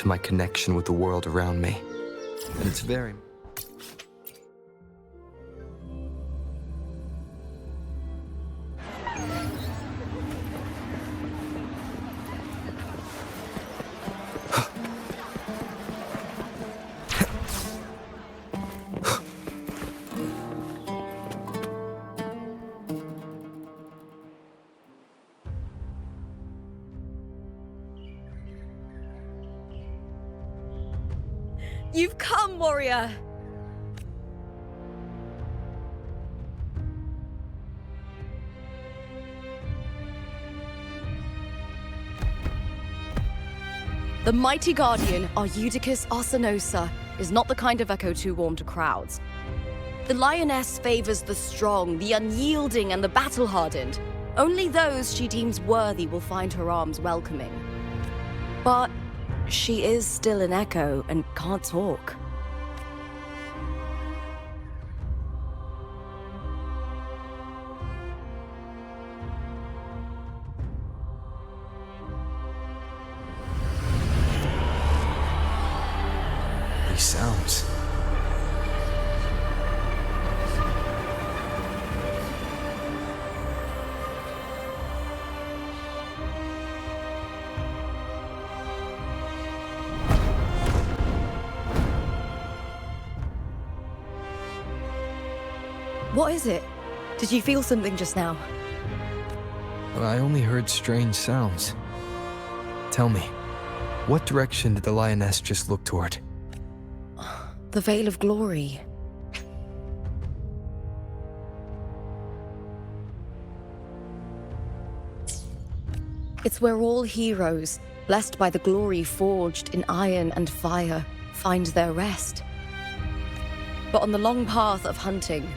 to my connection with the world around me. And it's very... You've come, warrior! The mighty guardian, Arudicus Arsinosa, is not the kind of echo too warm to crowds. The lioness favors the strong, the unyielding, and the battle-hardened. Only those she deems worthy will find her arms welcoming. But she is still an echo and can't talk. These sounds... What is it? Did you feel something just now? I only heard strange sounds. Tell me, what direction did the lioness just look toward? The Veil of Glory. It's where all heroes, blessed by the glory forged in iron and fire, find their rest. But on the long path of hunting,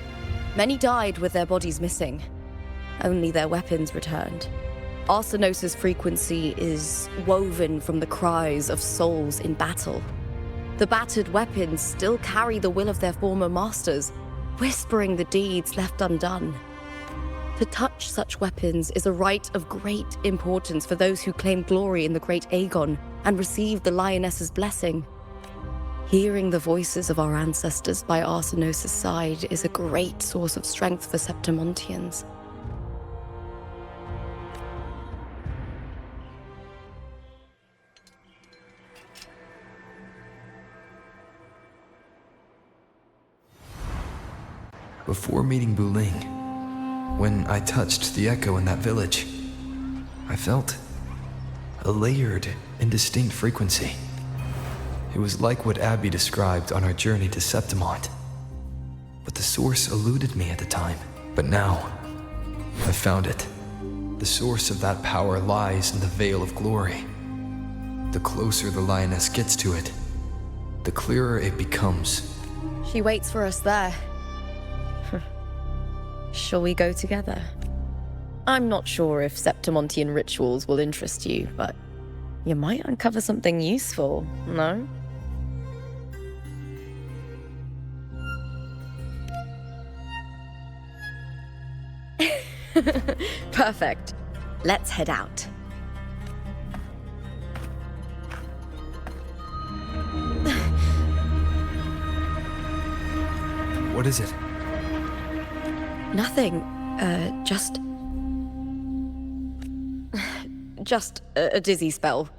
many died with their bodies missing. Only their weapons returned. Arsinosa's frequency is woven from the cries of souls in battle. The battered weapons still carry the will of their former masters, whispering the deeds left undone. To touch such weapons is a rite of great importance for those who claim glory in the great Aegon and receive the lioness's blessing. Hearing the voices of our ancestors by Arsinosa's side is a great source of strength for Septimontians. Before meeting Buling, when I touched the echo in that village, I felt a layered, indistinct frequency. It was like what Abby described on our journey to Septimont. But the source eluded me at the time. But now, I found it. The source of that power lies in the Veil of Glory. The closer the lioness gets to it, the clearer it becomes. She waits for us there. Shall we go together? I'm not sure if Septimontian rituals will interest you, but you might uncover something useful, no? Perfect. Let's head out. What is it? Nothing. Just a dizzy spell.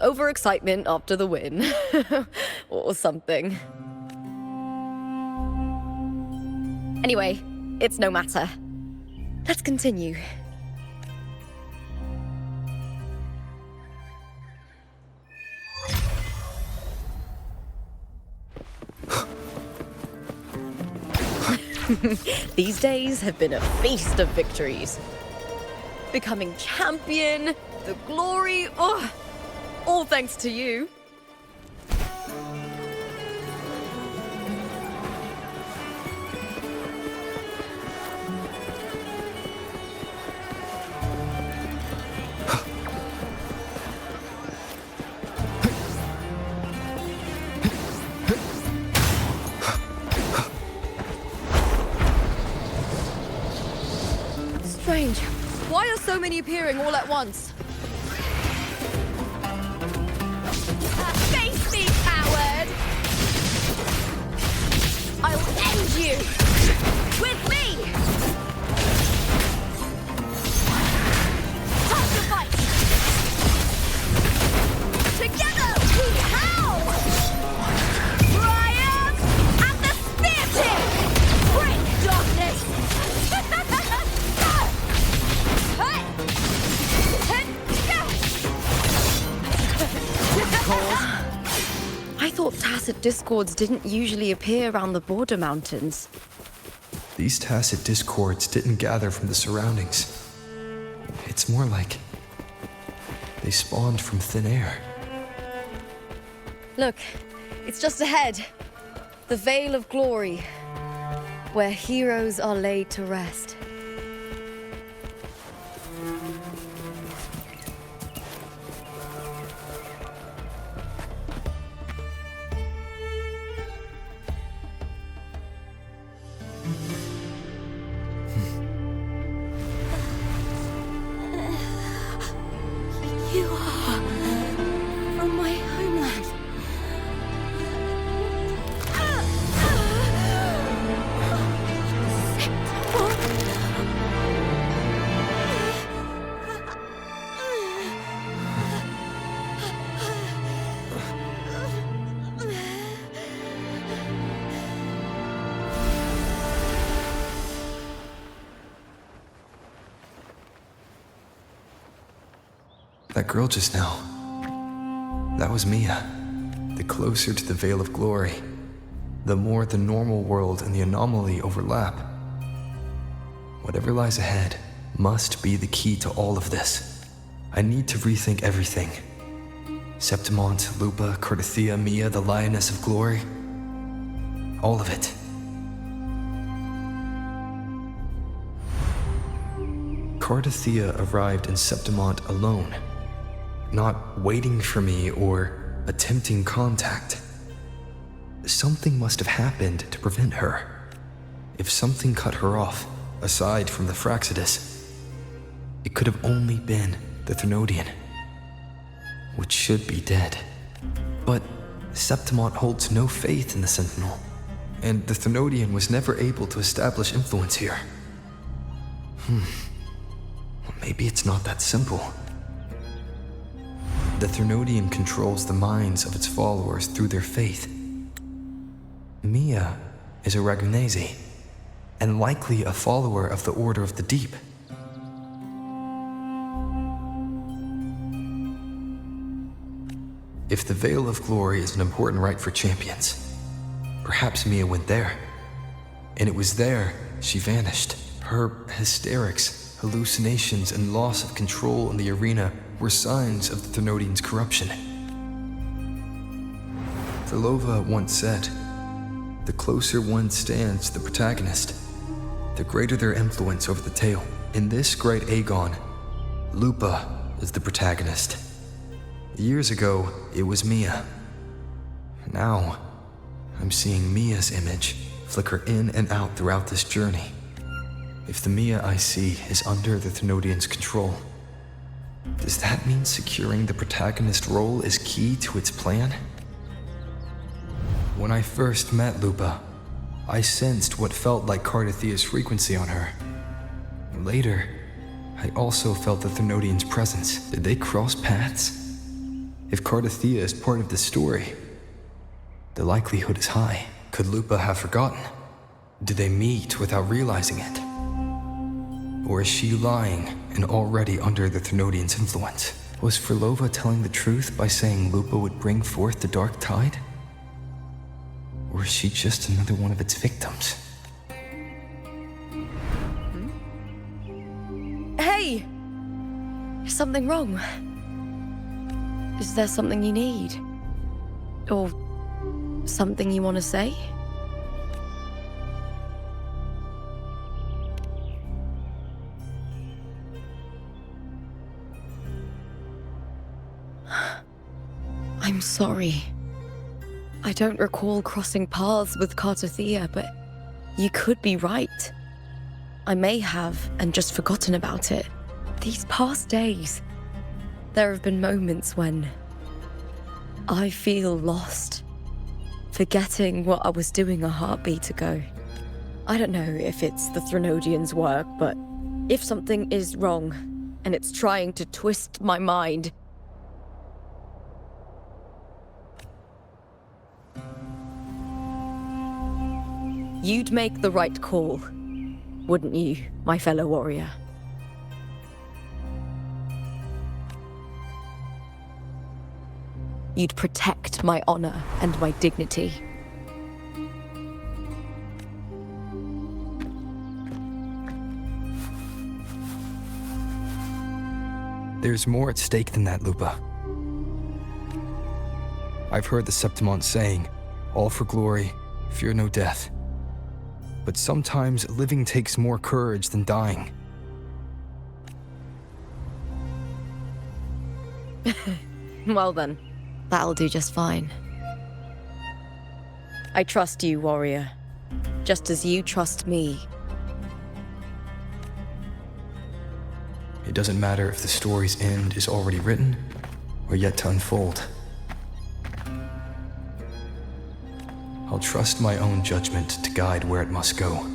Overexcitement after the win. Or something. Anyway, it's no matter. Let's continue. These days have been a feast of victories. Becoming champion, the glory, all thanks to you. Strange. Why are so many appearing all at once? called? I thought tacit discords didn't usually appear around the border mountains. These tacit discords didn't gather from the surroundings. It's more like they spawned from thin air. Look, it's just ahead. The Vale of Glory, where heroes are laid to rest. You are from my homeland. That girl just now, that was Mia. The closer to the Vale of Glory, the more the normal world and the anomaly overlap. Whatever lies ahead must be the key to all of this. I need to rethink everything. Septimont, Lupa, Cardathia, Mia, the Lioness of Glory. All of it. Cardathia arrived in Septimont alone, not waiting for me or attempting contact. Something must have happened to prevent her. If something cut her off, aside from the Fraxidus, it could have only been the Thenodian, which should be dead. But Septimont holds no faith in the Sentinel, and the Thenodian was never able to establish influence here. Maybe it's not that simple. The Thenodian controls the minds of its followers through their faith. Mia is a Ragunese, and likely a follower of the Order of the Deep. If the Vale of Glory is an important rite for champions, perhaps Mia went there. And it was there she vanished. Her hysterics, hallucinations, and loss of control in the arena were signs of the Thenodian's corruption. Therlova once said, "The closer one stands to the protagonist, the greater their influence over the tale." In this great Aegon, Lupa is the protagonist. Years ago, it was Mia. Now, I'm seeing Mia's image flicker in and out throughout this journey. If the Mia I see is under the Thenodian's control, does that mean securing the protagonist role is key to its plan? When I first met Lupa, I sensed what felt like Cardathia's frequency on her. Later, I also felt the Thenodian's presence. Did they cross paths? If Cardathia is part of this story, the likelihood is high. Could Lupa have forgotten? Did they meet without realizing it? Or is she lying and already under the Thenodian's influence? Was Therlova telling the truth by saying Lupa would bring forth the dark tide? Or is she just another one of its victims? Hey! Is something wrong? Is there something you need? Or something you want to say? I'm sorry. I don't recall crossing paths with Cardathia, but you could be right. I may have and just forgotten about it. These past days, there have been moments when I feel lost, forgetting what I was doing a heartbeat ago. I don't know if it's the Thenodian's work, but if something is wrong and it's trying to twist my mind, you'd make the right call, wouldn't you, my fellow warrior? You'd protect my honor and my dignity. There's more at stake than that, Lupa. I've heard the Septimont saying, all for glory, fear no death. But sometimes living takes more courage than dying. Well then, that'll do just fine. I trust you, warrior. Just as you trust me. It doesn't matter if the story's end is already written or yet to unfold. I'll trust my own judgment to guide where it must go.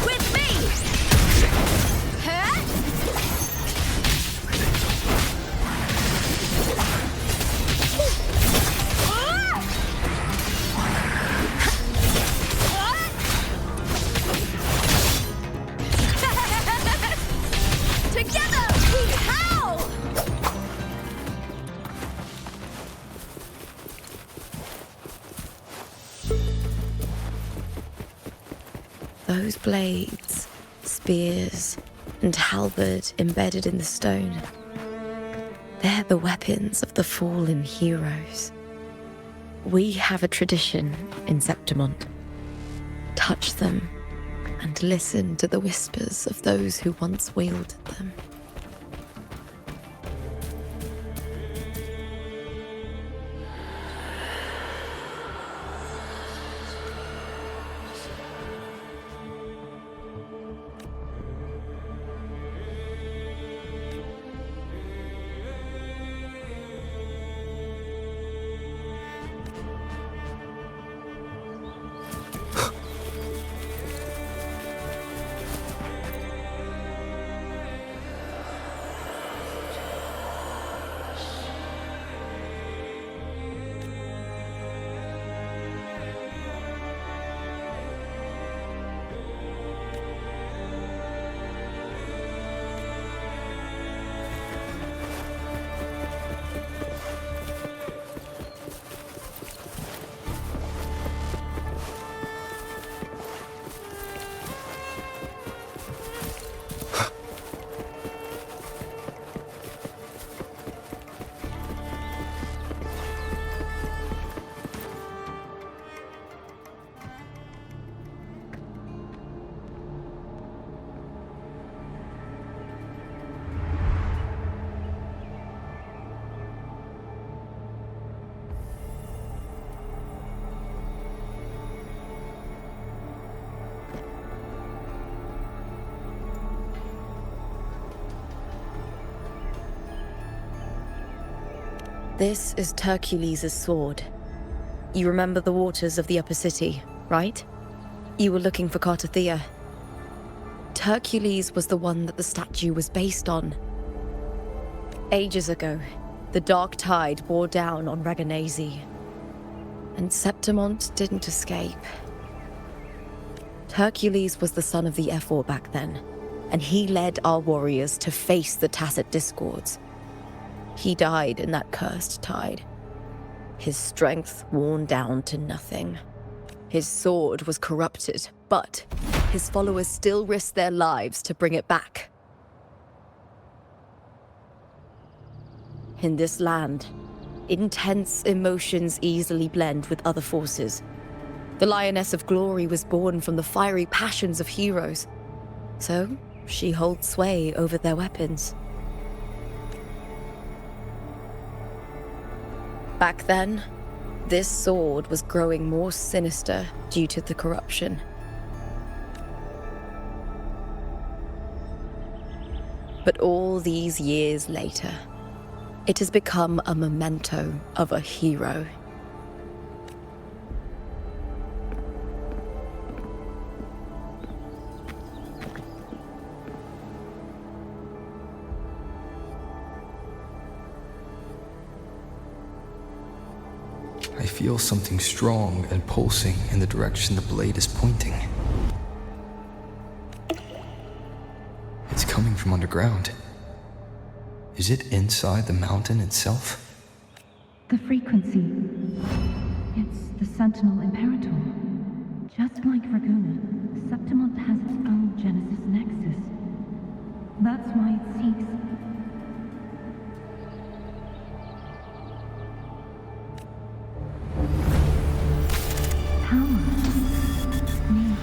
With me! Huh? Together, we howl! Those blades, spears, and halberd embedded in the stone. They're the weapons of the fallen heroes. We have a tradition in Septimont. Touch them and listen to the whispers of those who once wielded them. This is Hercules' sword. You remember the waters of the upper city, right? You were looking for Cartathea. Hercules was the one that the statue was based on. Ages ago, the dark tide bore down on Reganese, and Septimont didn't escape. Hercules was the son of the Ephor back then, and he led our warriors to face the Tacit Discords. He died in that cursed tide, his strength worn down to nothing. His sword was corrupted, but his followers still risked their lives to bring it back. In this land, intense emotions easily blend with other forces. The Lioness of Glory was born from the fiery passions of heroes, so she holds sway over their weapons. Back then, this sword was growing more sinister due to the corruption. But all these years later, it has become a memento of a hero. I feel something strong and pulsing in the direction the blade is pointing. It's coming from underground. Is it inside the mountain itself? The frequency. It's the Sentinel Imperator. Just like Raguna, Septimont has its own Genesis Nexus. That's why it seeks... power. Needs more.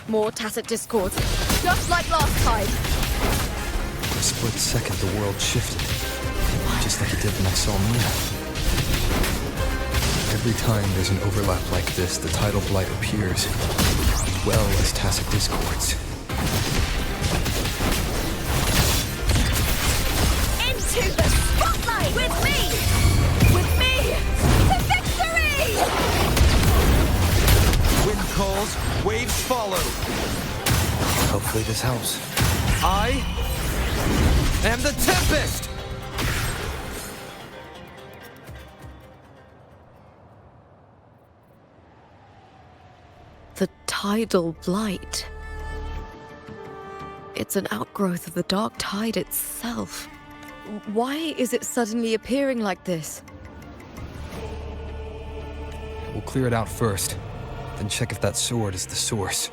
More tacit discords, just like last time. For a split second, the world shifted, just like it did when I saw Mia. Every time there's an overlap like this, the tidal blight appears, as well as tacit discords. Into the spotlight with me! With me! To victory! Wind calls, waves follow. Hopefully this helps. I am the Tempest! The tidal blight. It's an outgrowth of the dark tide itself. Why is it suddenly appearing like this? We'll clear it out first, then check if that sword is the source.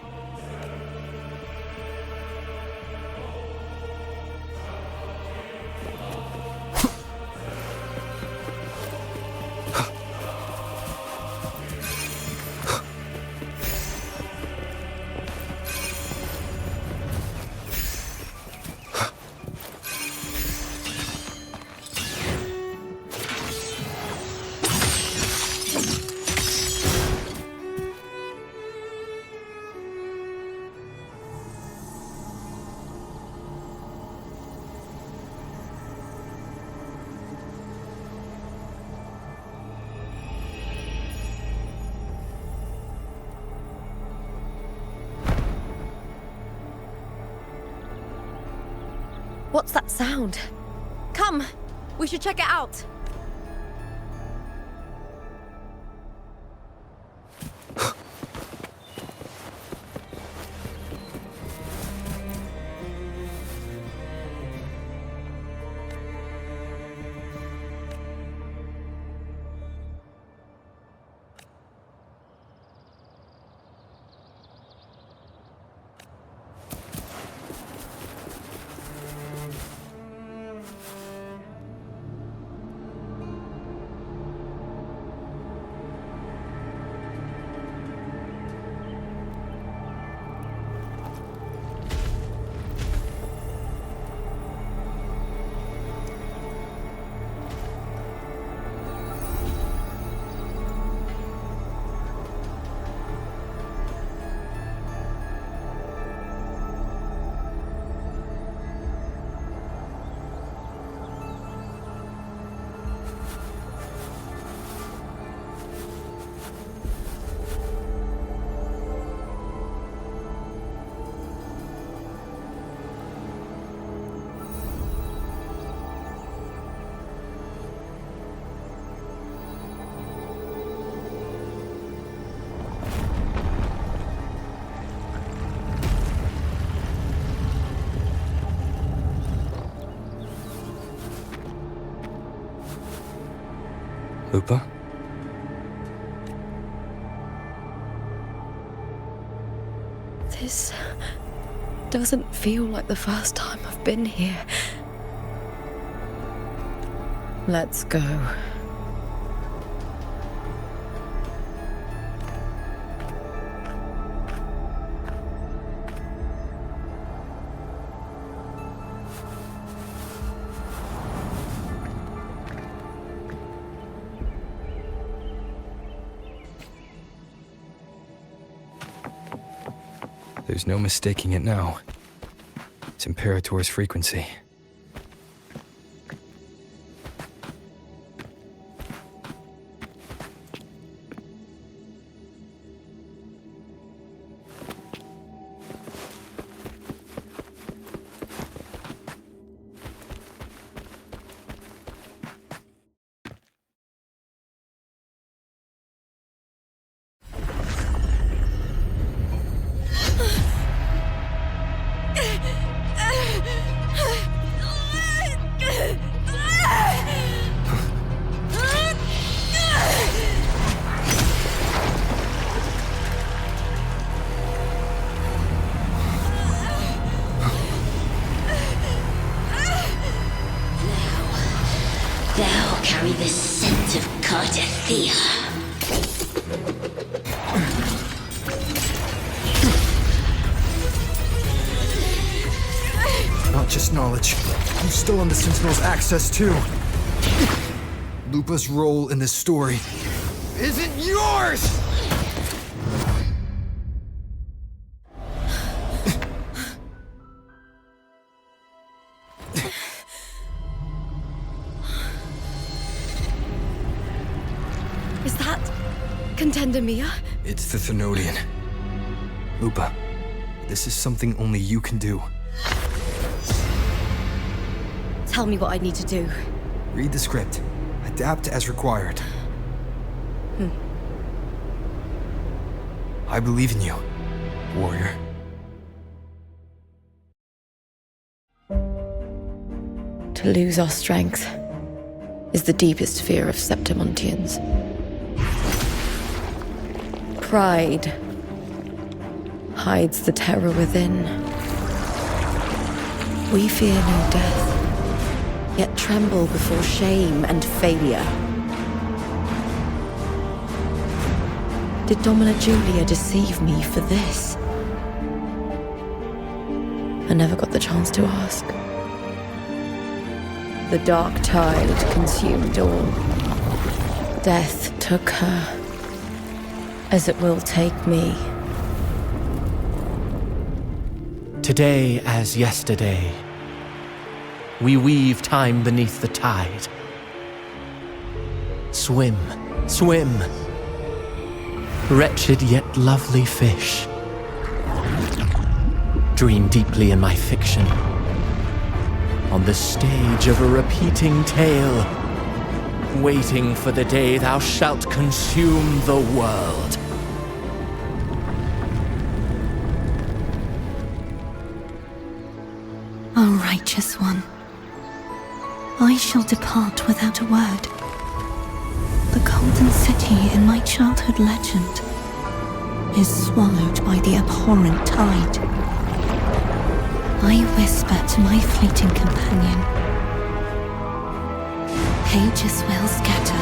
What's that sound? Come, we should check it out. Lupa? This doesn't feel like the first time I've been here. Let's go. There's no mistaking it now. It's Imperator's frequency. Thou carry the scent of Cardathea. Not just knowledge. I'm still on the Sentinel's access too. Lupa's role in this story isn't yours! Is that Contender Mia? It's the Thenodian. Lupa, this is something only you can do. Tell me what I need to do. Read the script. Adapt as required. I believe in you, warrior. To lose our strength is the deepest fear of Septimontians. Pride hides the terror within. We fear no death, yet tremble before shame and failure. Did Domina Julia deceive me for this? I never got the chance to ask. The dark tide consumed all. Death took her, as it will take me. Today as yesterday, we weave time beneath the tide. Swim, swim, wretched yet lovely fish. Dream deeply in my fiction, on the stage of a repeating tale, waiting for the day thou shalt consume the world. O righteous one, I shall depart without a word. The golden city in my childhood legend is swallowed by the abhorrent tide. I whisper to my fleeting companion. Pages will scatter,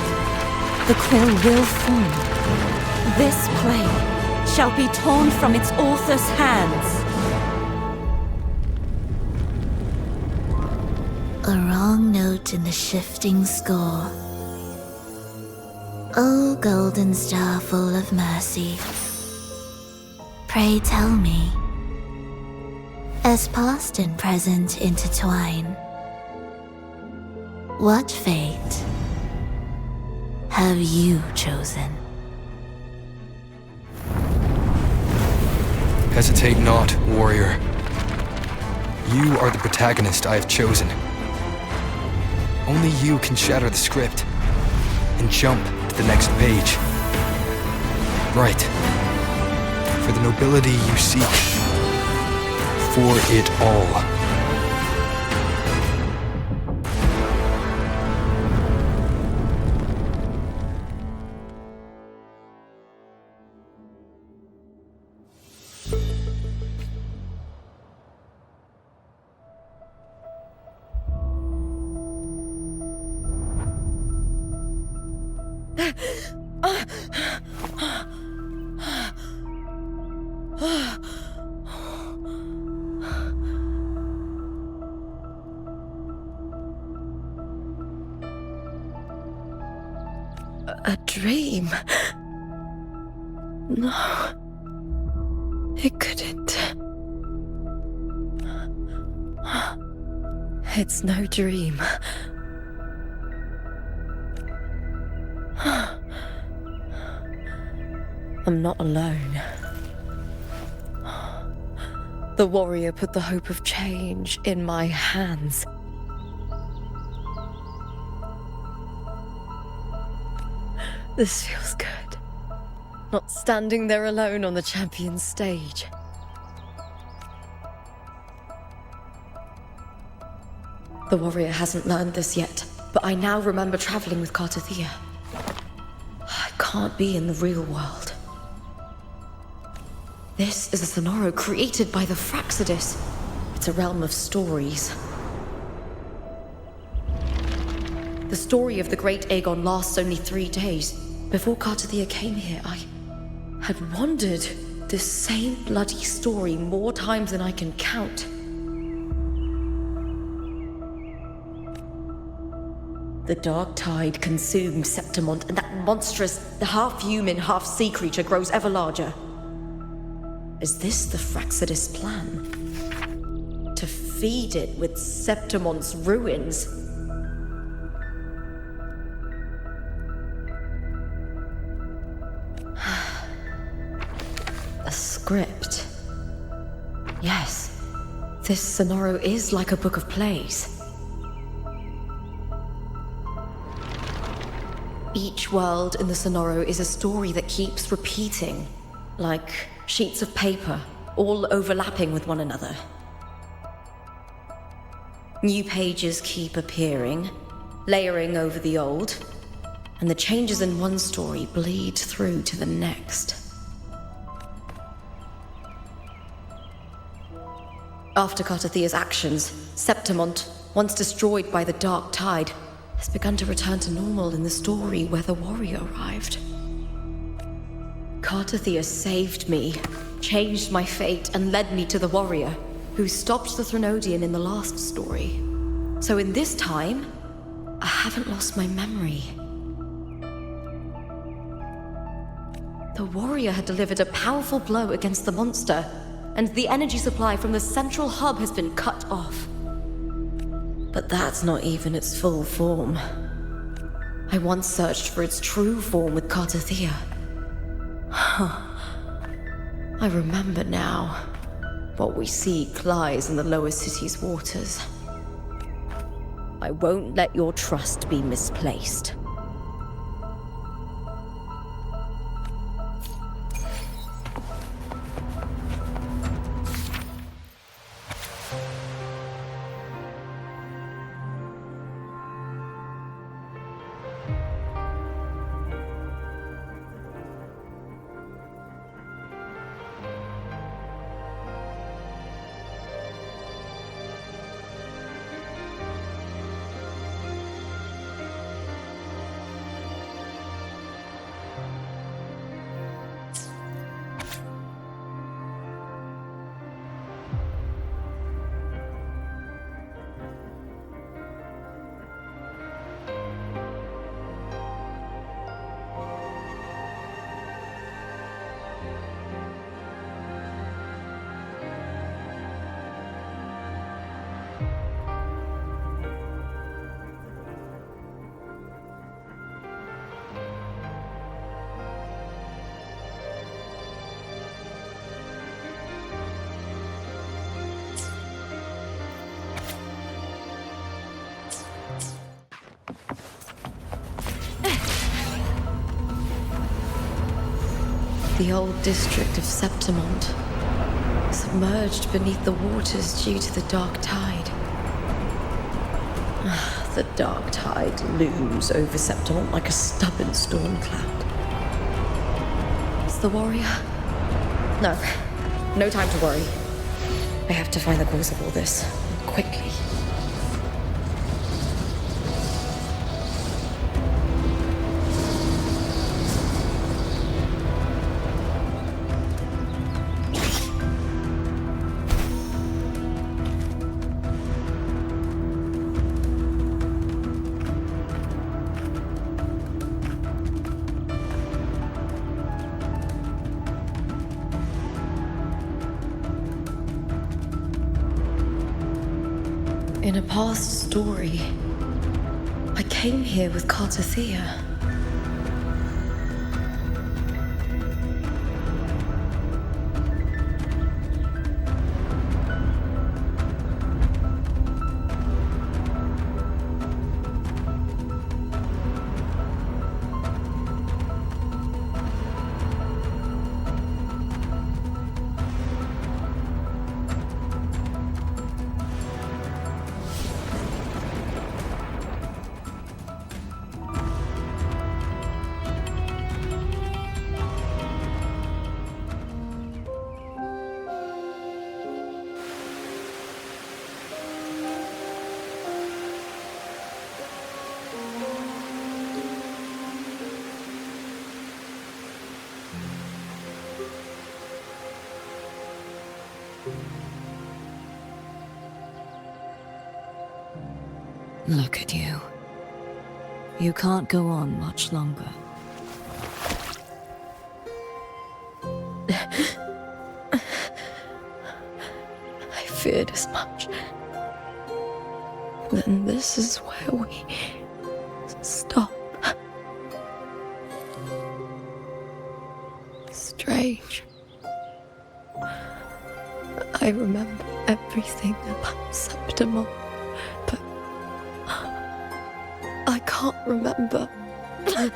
the quill will fall. This play shall be torn from its author's hands. A wrong note in the shifting score. O golden star full of mercy, pray tell me, as past and present intertwine, what fate have you chosen? Hesitate not, warrior. You are the protagonist I have chosen. Only you can shatter the script and jump to the next page. Right. For the nobility you seek. For it all. A dream? No. It couldn't. It's no dream. I'm not alone. The warrior put the hope of change in my hands. This feels good. Not standing there alone on the champion's stage. The warrior hasn't learned this yet, but I now remember traveling with Cartathea. I can't be in the real world. This is a Sonoro created by the Fraxidus. It's a realm of stories. The story of the Great Aegon lasts only 3 days. Before Cartathea came here, I had wandered this same bloody story more times than I can count. The dark tide consumed Septimont, and that monstrous, half-human, half-sea creature grows ever larger. Is this the Fraxidus plan? To feed it with Septimont's ruins? A script. Yes, this Sonoro is like a book of plays. Each world in the Sonoro is a story that keeps repeating, like sheets of paper, all overlapping with one another. New pages keep appearing, layering over the old, and the changes in one story bleed through to the next. After Cartathea's actions, Septimont, once destroyed by the dark tide, has begun to return to normal in the story where the warrior arrived. Cartathea saved me, changed my fate, and led me to the warrior, who stopped the Threnodian in the last story. So in this time, I haven't lost my memory. The warrior had delivered a powerful blow against the monster, and the energy supply from the central hub has been cut off. But that's not even its full form. I once searched for its true form with Cartathea. I remember now. What we seek lies in the lower city's waters. I won't let your trust be misplaced. The old district of Septimont, submerged beneath the waters due to the dark tide. The dark tide looms over Septimont like a stubborn storm cloud. Is the warrior? No time to worry. I have to find the cause of all this, quickly. In a past story, I came here with Cartothea. Look at you. You can't go on much longer. I feared as much. Then this is where we stop. Strange. I remember everything about Septimont, but I can't remember. I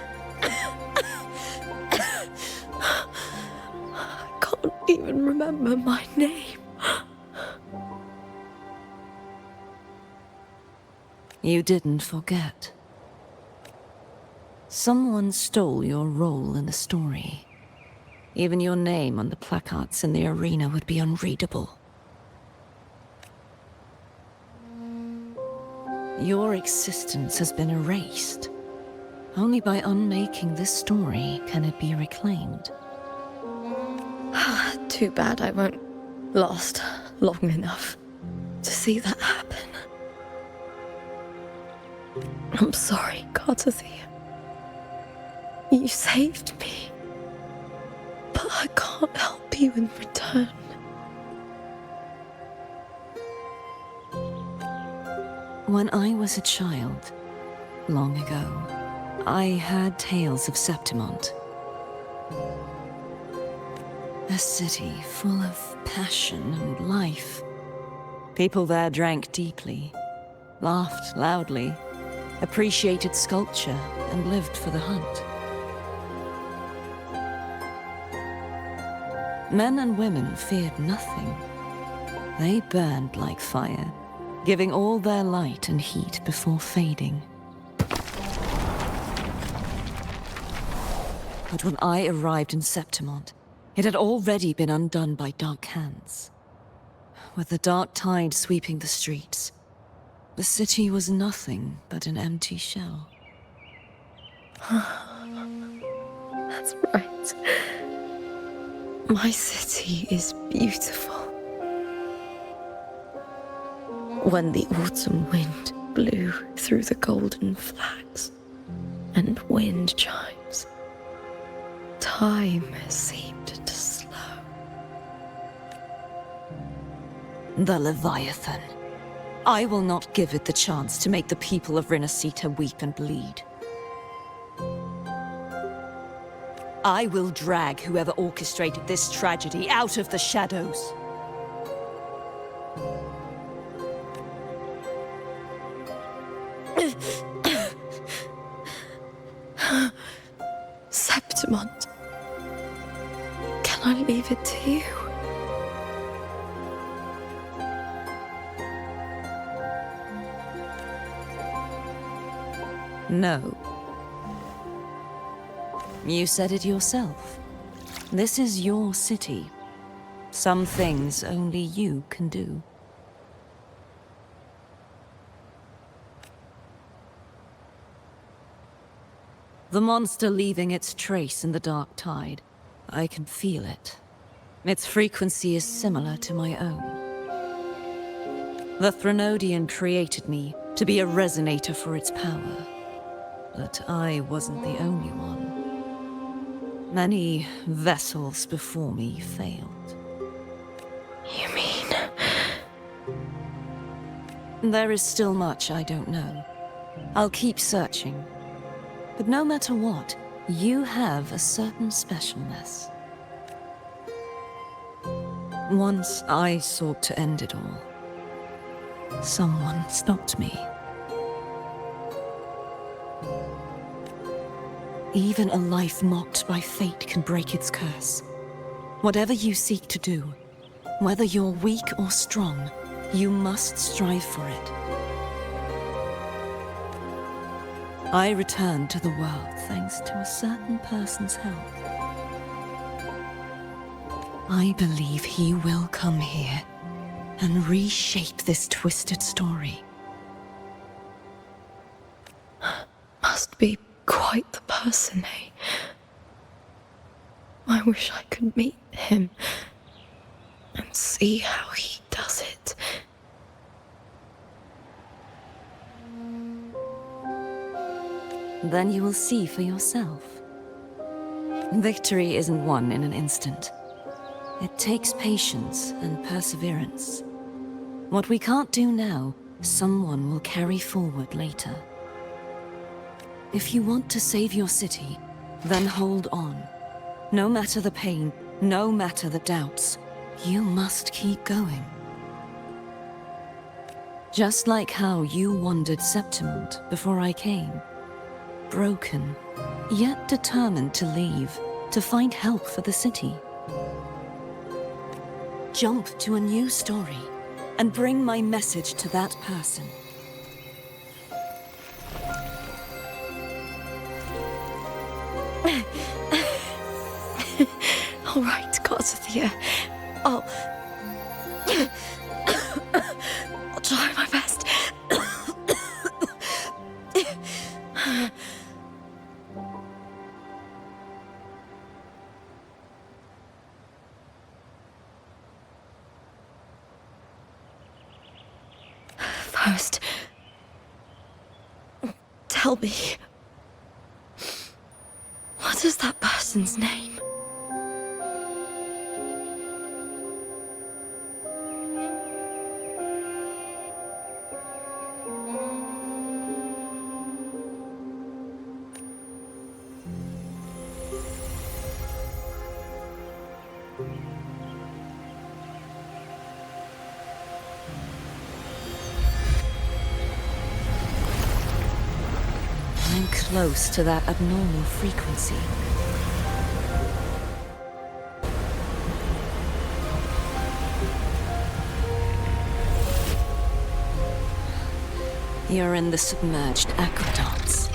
can't even remember my name. You didn't forget. Someone stole your role in the story. Even your name on the placards in the arena would be unreadable. Your existence has been erased. Only by unmaking this story can it be reclaimed. Too bad I won't last long enough to see that happen. I'm sorry, Cartothea. You saved me. But I can't help you in return. When I was a child, long ago, I heard tales of Septimont. A city full of passion and life. People there drank deeply, laughed loudly, appreciated sculpture, and lived for the hunt. Men and women feared nothing. They burned like fire, giving all their light and heat before fading. But when I arrived in Septimont, it had already been undone by dark hands. With the dark tide sweeping the streets, the city was nothing but an empty shell. That's right. My city is beautiful. When the autumn wind blew through the golden flags and wind chimes, time seemed to slow. The Leviathan. I will not give it the chance to make the people of Rinascita weep and bleed. I will drag whoever orchestrated this tragedy out of the shadows. Septimont. Can I leave it to you? No. You said it yourself. This is your city. Some things only you can do. The monster leaving its trace in the dark tide. I can feel it. Its frequency is similar to my own. The Threnodian created me to be a resonator for its power. But I wasn't the only one. Many vessels before me failed. You mean... There is still much I don't know. I'll keep searching. But no matter what, you have a certain specialness. Once I sought to end it all. Someone stopped me. Even a life mocked by fate can break its curse. Whatever you seek to do, whether you're weak or strong, you must strive for it. I returned to the world thanks to a certain person's help. I believe he will come here and reshape this twisted story. Must be quite the person, eh? I wish I could meet him and see how he does it. Then you will see for yourself. Victory isn't won in an instant. It takes patience and perseverance. What we can't do now, someone will carry forward later. If you want to save your city, then hold on. No matter the pain, no matter the doubts, you must keep going. Just like how you wandered Septimont before I came. Broken, yet determined to leave, to find help for the city. Jump to a new story, and bring my message to that person. All right, Garcia. I'll try my best. First, tell me, what is that person's name? I'm close to that abnormal frequency. You're in the submerged aqueducts.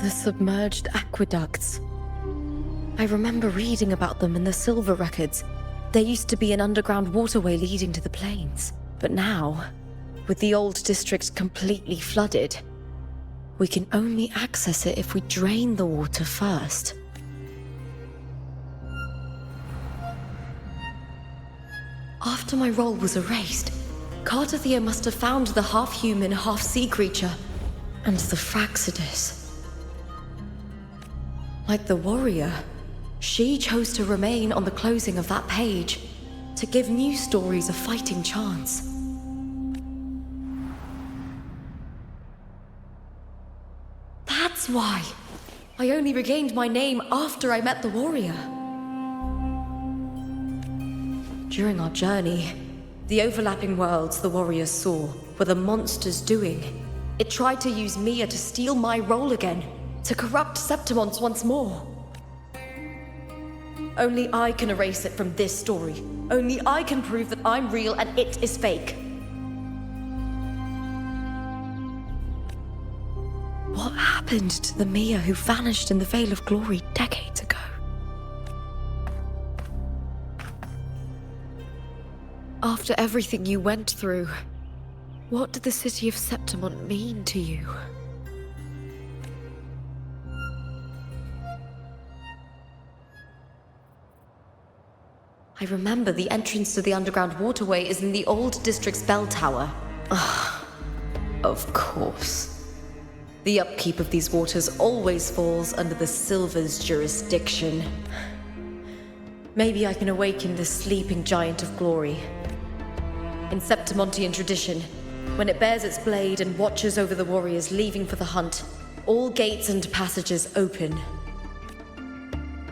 The submerged aqueducts. I remember reading about them in the silver records. There used to be an underground waterway leading to the plains. But now, with the old district completely flooded, we can only access it if we drain the water first. After my role was erased, Cartathea must have found the half-human, half-sea creature, and the Fraxidus. Like the warrior, she chose to remain on the closing of that page, to give new stories a fighting chance. That's why I only regained my name after I met the warrior. During our journey, the overlapping worlds the warriors saw were the monster's doing. It tried to use Mia to steal my role again, to corrupt Septimont once more. Only I can erase it from this story. Only I can prove that I'm real and it is fake. What happened to the Mia who vanished in the Veil of Glory decades ago? After everything you went through, what did the city of Septimont mean to you? I remember the entrance to the underground waterway is in the old district's bell tower. Ah, of course. The upkeep of these waters always falls under the Silver's jurisdiction. Maybe I can awaken this sleeping giant of glory. In Septimontian tradition, when it bears its blade and watches over the warriors leaving for the hunt, all gates and passages open.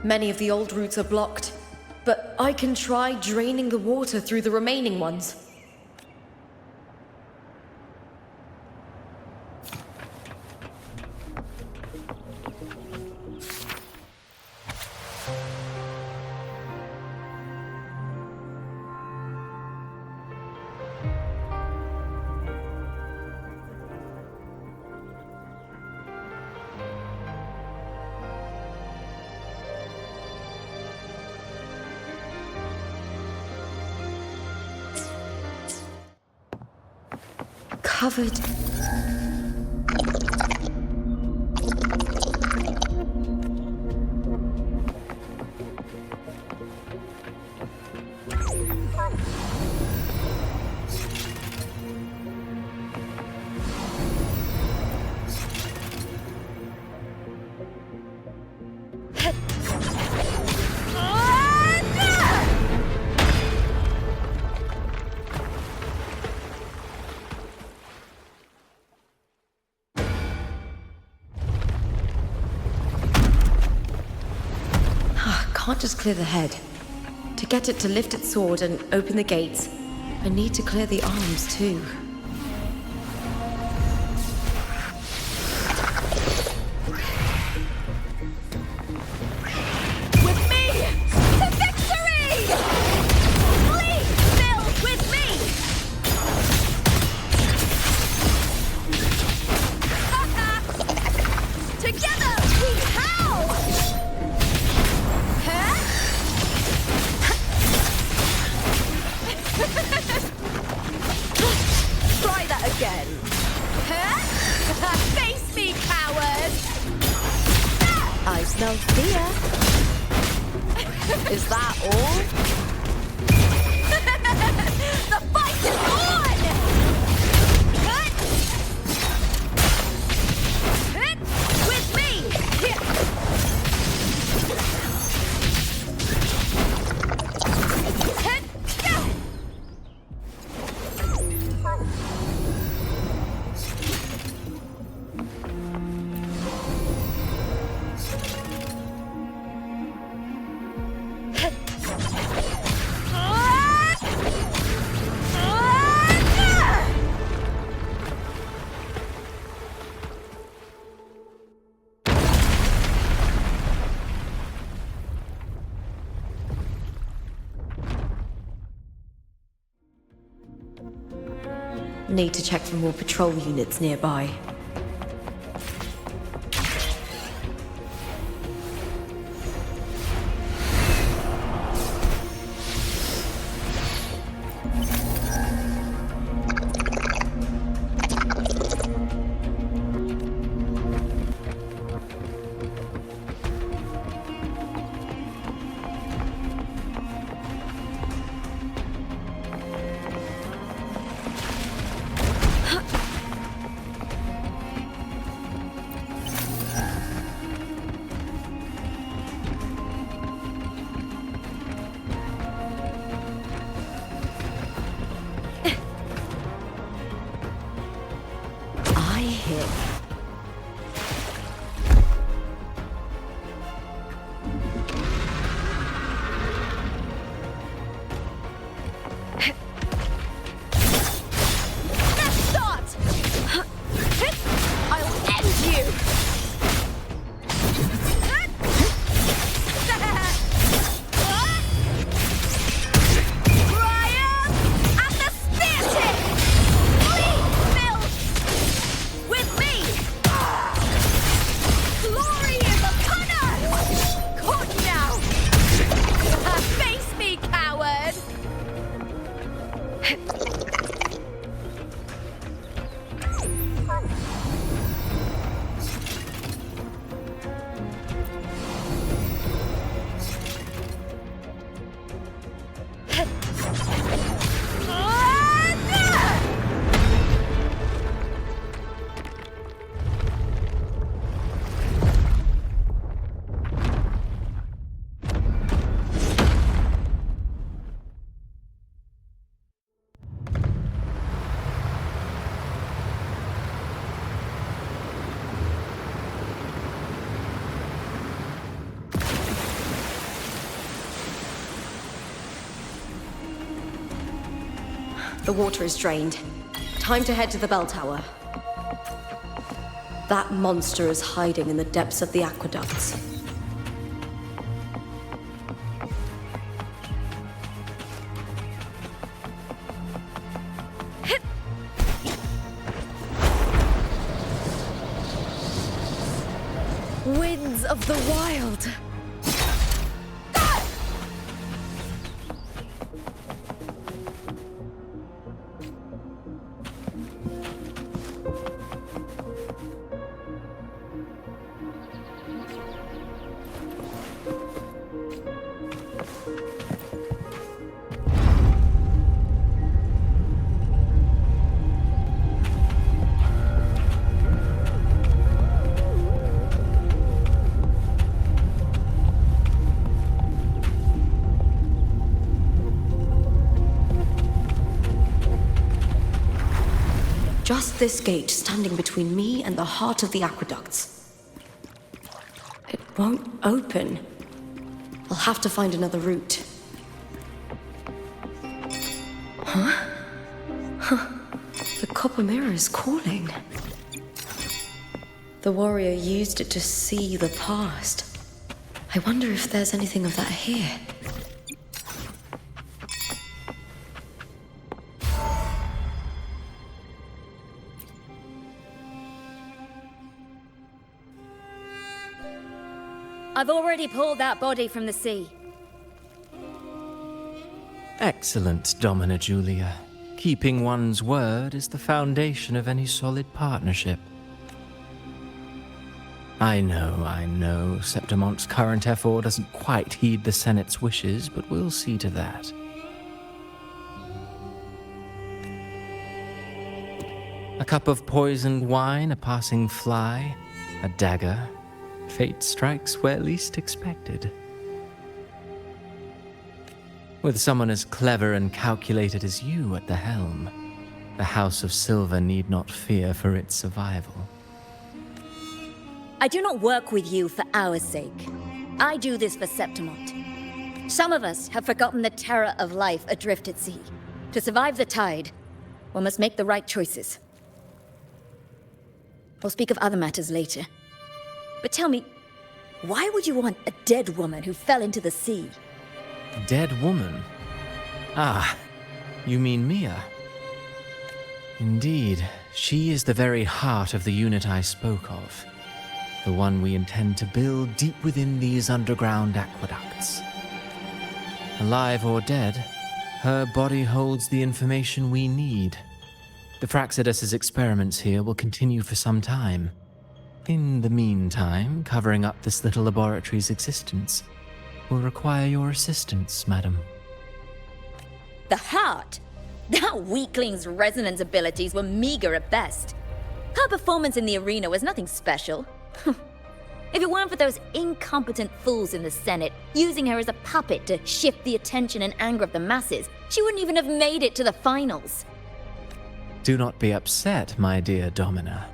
Many of the old routes are blocked, but I can try draining the water through the remaining ones. Covered. Can't just clear the head. To get it to lift its sword and open the gates, I need to clear the arms too. With me to victory! Please build with me! Together we howl! Try that again. Face me, coward! I smell fear. Is that all? The fight is on! With me! Need to check for more patrol units nearby. The water is drained. Time to head to the bell tower. That monster is hiding in the depths of the aqueducts. Winds of the wild! Just this gate standing between me and the heart of the aqueducts. It won't open. I'll have to find another route. Huh? The copper mirror is calling. The warrior used it to see the past. I wonder if there's anything of that here. I've already pulled that body from the sea. Excellent, Domina Julia. Keeping one's word is the foundation of any solid partnership. I know, Septimont's current effort doesn't quite heed the Senate's wishes, but we'll see to that. A cup of poisoned wine, a passing fly, a dagger. Fate strikes where least expected. With someone as clever and calculated as you at the helm, the House of Silver need not fear for its survival. I do not work with you for our sake. I do this for Septimont. Some of us have forgotten the terror of life adrift at sea. To survive the tide, one must make the right choices. We'll speak of other matters later. But tell me, why would you want a dead woman who fell into the sea? Dead woman? Ah, you mean Mia? Indeed, she is the very heart of the unit I spoke of. The one we intend to build deep within these underground aqueducts. Alive or dead, her body holds the information we need. The Fraxidus's experiments here will continue for some time. In the meantime, covering up this little laboratory's existence will require your assistance, madam. The heart? That weakling's resonance abilities were meager at best. Her performance in the arena was nothing special. If it weren't for those incompetent fools in the Senate using her as a puppet to shift the attention and anger of the masses, she wouldn't even have made it to the finals. Do not be upset, my dear Domina.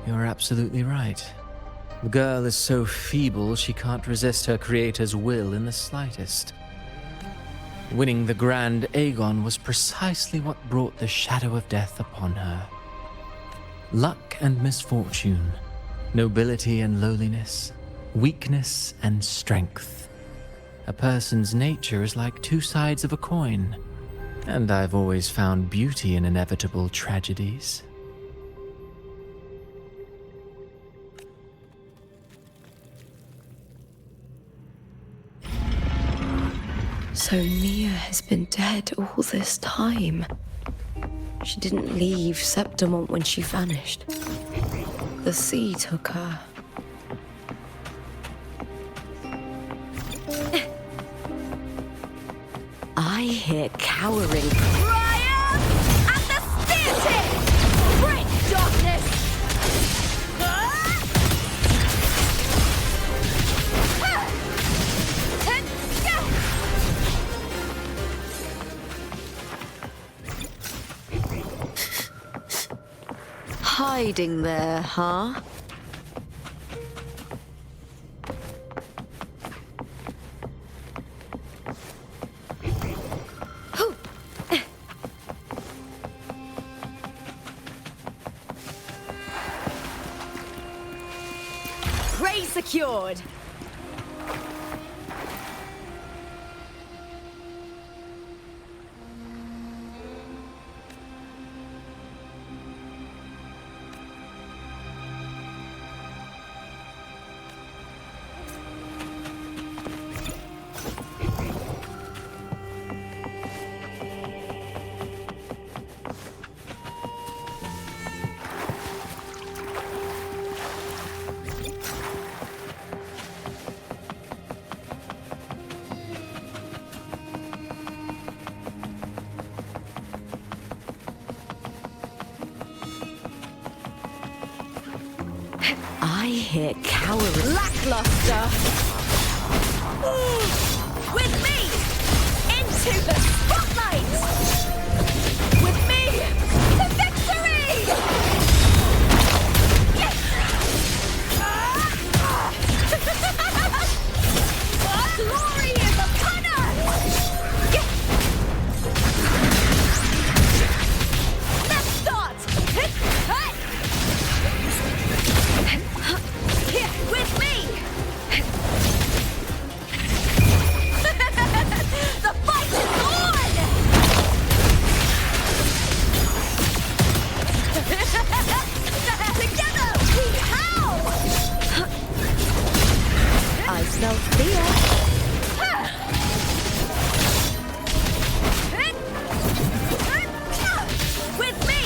You're absolutely right. The girl is so feeble she can't resist her creator's will in the slightest. Winning the Grand Aegon was precisely what brought the shadow of death upon her. Luck and misfortune, nobility and lowliness, weakness and strength. A person's nature is like two sides of a coin, and I've always found beauty in inevitable tragedies. So Mia has been dead all this time. She didn't leave Septimont when she vanished. The sea took her. I hear cowering cry at the spear tip! Break darkness! Hiding there, huh? secured. I hear cowardice. Lackluster! With me! Into the spotlight! With me! To victory! Yes! Our glory is upon us! Yes! Let's start! With me! The fight is on! Together we howl! I smell fear. With me!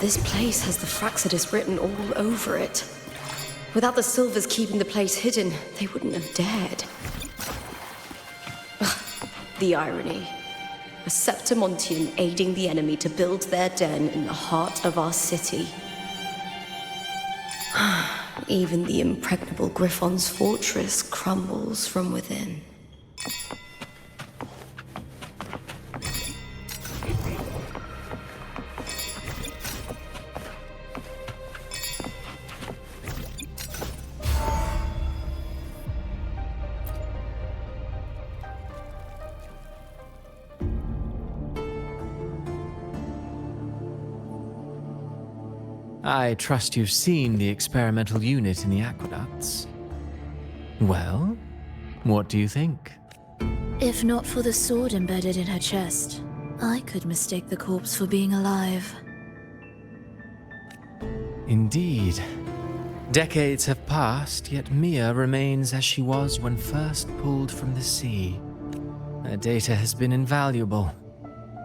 This place has the Fraxidus written all over it. Without the Silvers keeping the place hidden, they wouldn't have dared. Ugh, the irony. A Septimontian aiding the enemy to build their den in the heart of our city. Even the impregnable Griffon's fortress crumbles from within. I trust you've seen the experimental unit in the aqueducts. Well, what do you think? If not for the sword embedded in her chest, I could mistake the corpse for being alive. Indeed. Decades have passed, yet Mia remains as she was when first pulled from the sea. Her data has been invaluable.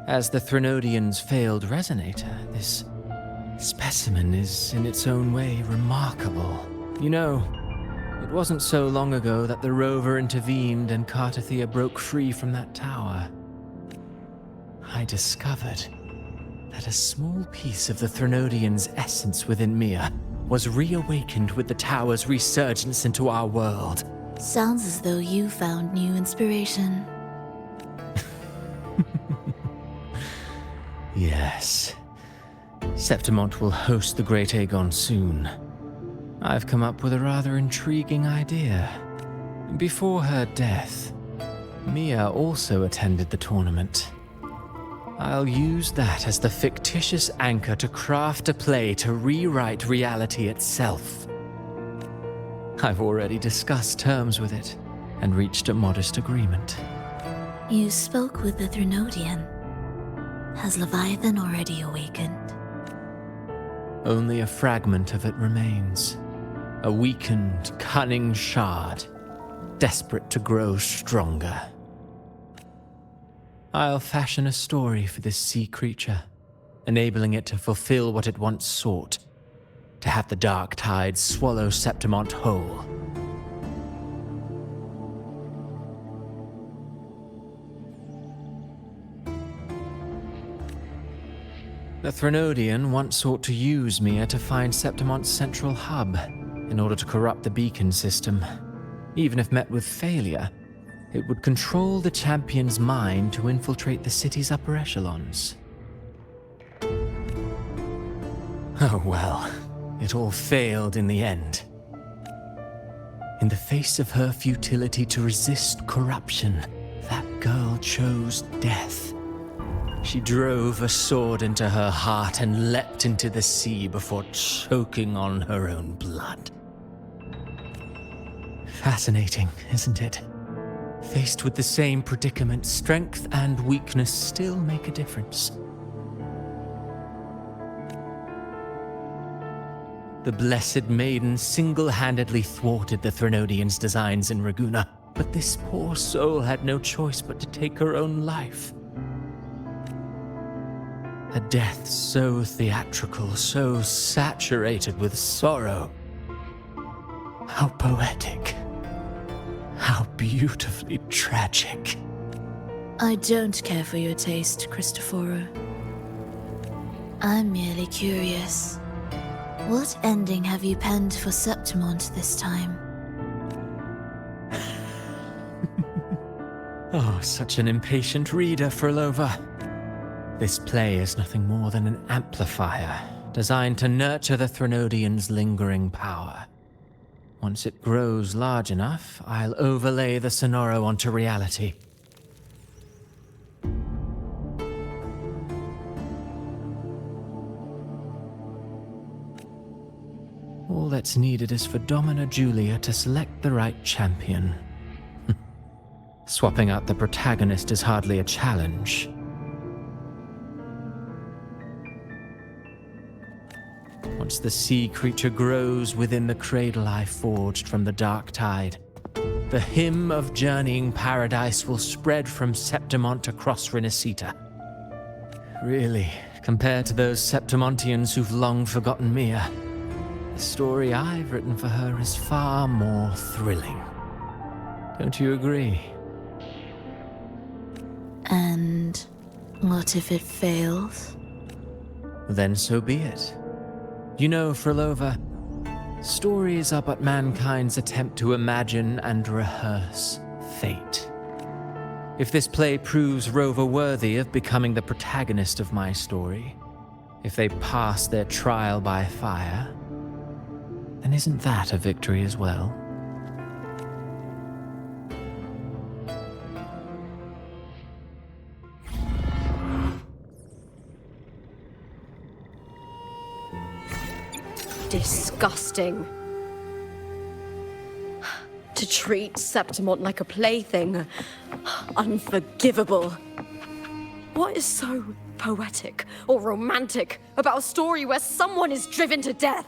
As the Threnodian's failed resonator, this specimen is, in its own way, remarkable. You know, it wasn't so long ago that the rover intervened and Cartathea broke free from that tower. I discovered that a small piece of the Threnodian's essence within Mia was reawakened with the tower's resurgence into our world. Sounds as though you found new inspiration. Yes. Septimont will host the Great Aegon soon. I've come up with a rather intriguing idea. Before her death, Mia also attended the tournament. I'll use that as the fictitious anchor to craft a play to rewrite reality itself. I've already discussed terms with it and reached a modest agreement. You spoke with the Threnodian. Has Leviathan already awakened? Only a fragment of it remains. A weakened, cunning shard, desperate to grow stronger. I'll fashion a story for this sea creature, enabling it to fulfill what it once sought, to have the dark tides swallow Septimont whole. The Threnodian once sought to use Mia to find Septimont's central hub in order to corrupt the beacon system. Even if met with failure, it would control the champion's mind to infiltrate the city's upper echelons. Oh well, it all failed in the end. In the face of her futility to resist corruption, that girl chose death. She drove a sword into her heart and leapt into the sea before choking on her own blood. Fascinating, isn't it? Faced with the same predicament, strength and weakness still make a difference. The Blessed Maiden single-handedly thwarted the Threnodians' designs in Raguna, but this poor soul had no choice but to take her own life. A death so theatrical, so saturated with sorrow. How poetic. How beautifully tragic. I don't care for your taste, Cristoforo. I'm merely curious. What ending have you penned for Septimont this time? Oh, such an impatient reader, Frolova. This play is nothing more than an amplifier, designed to nurture the Threnodians' lingering power. Once it grows large enough, I'll overlay the Sonoro onto reality. All that's needed is for Domina Julia to select the right champion. Swapping out the protagonist is hardly a challenge. Once the sea creature grows within the cradle I forged from the dark tide, the hymn of journeying paradise will spread from Septimont across Renacita. Really, compared to those Septimontians who've long forgotten Mia, the story I've written for her is far more thrilling. Don't you agree? And what if it fails? Then so be it. You know, Frolova, stories are but mankind's attempt to imagine and rehearse fate. If this play proves Rover worthy of becoming the protagonist of my story, if they pass their trial by fire, then isn't that a victory as well? Disgusting. To treat Septimont like a plaything. Unforgivable. What is so poetic or romantic about a story where someone is driven to death?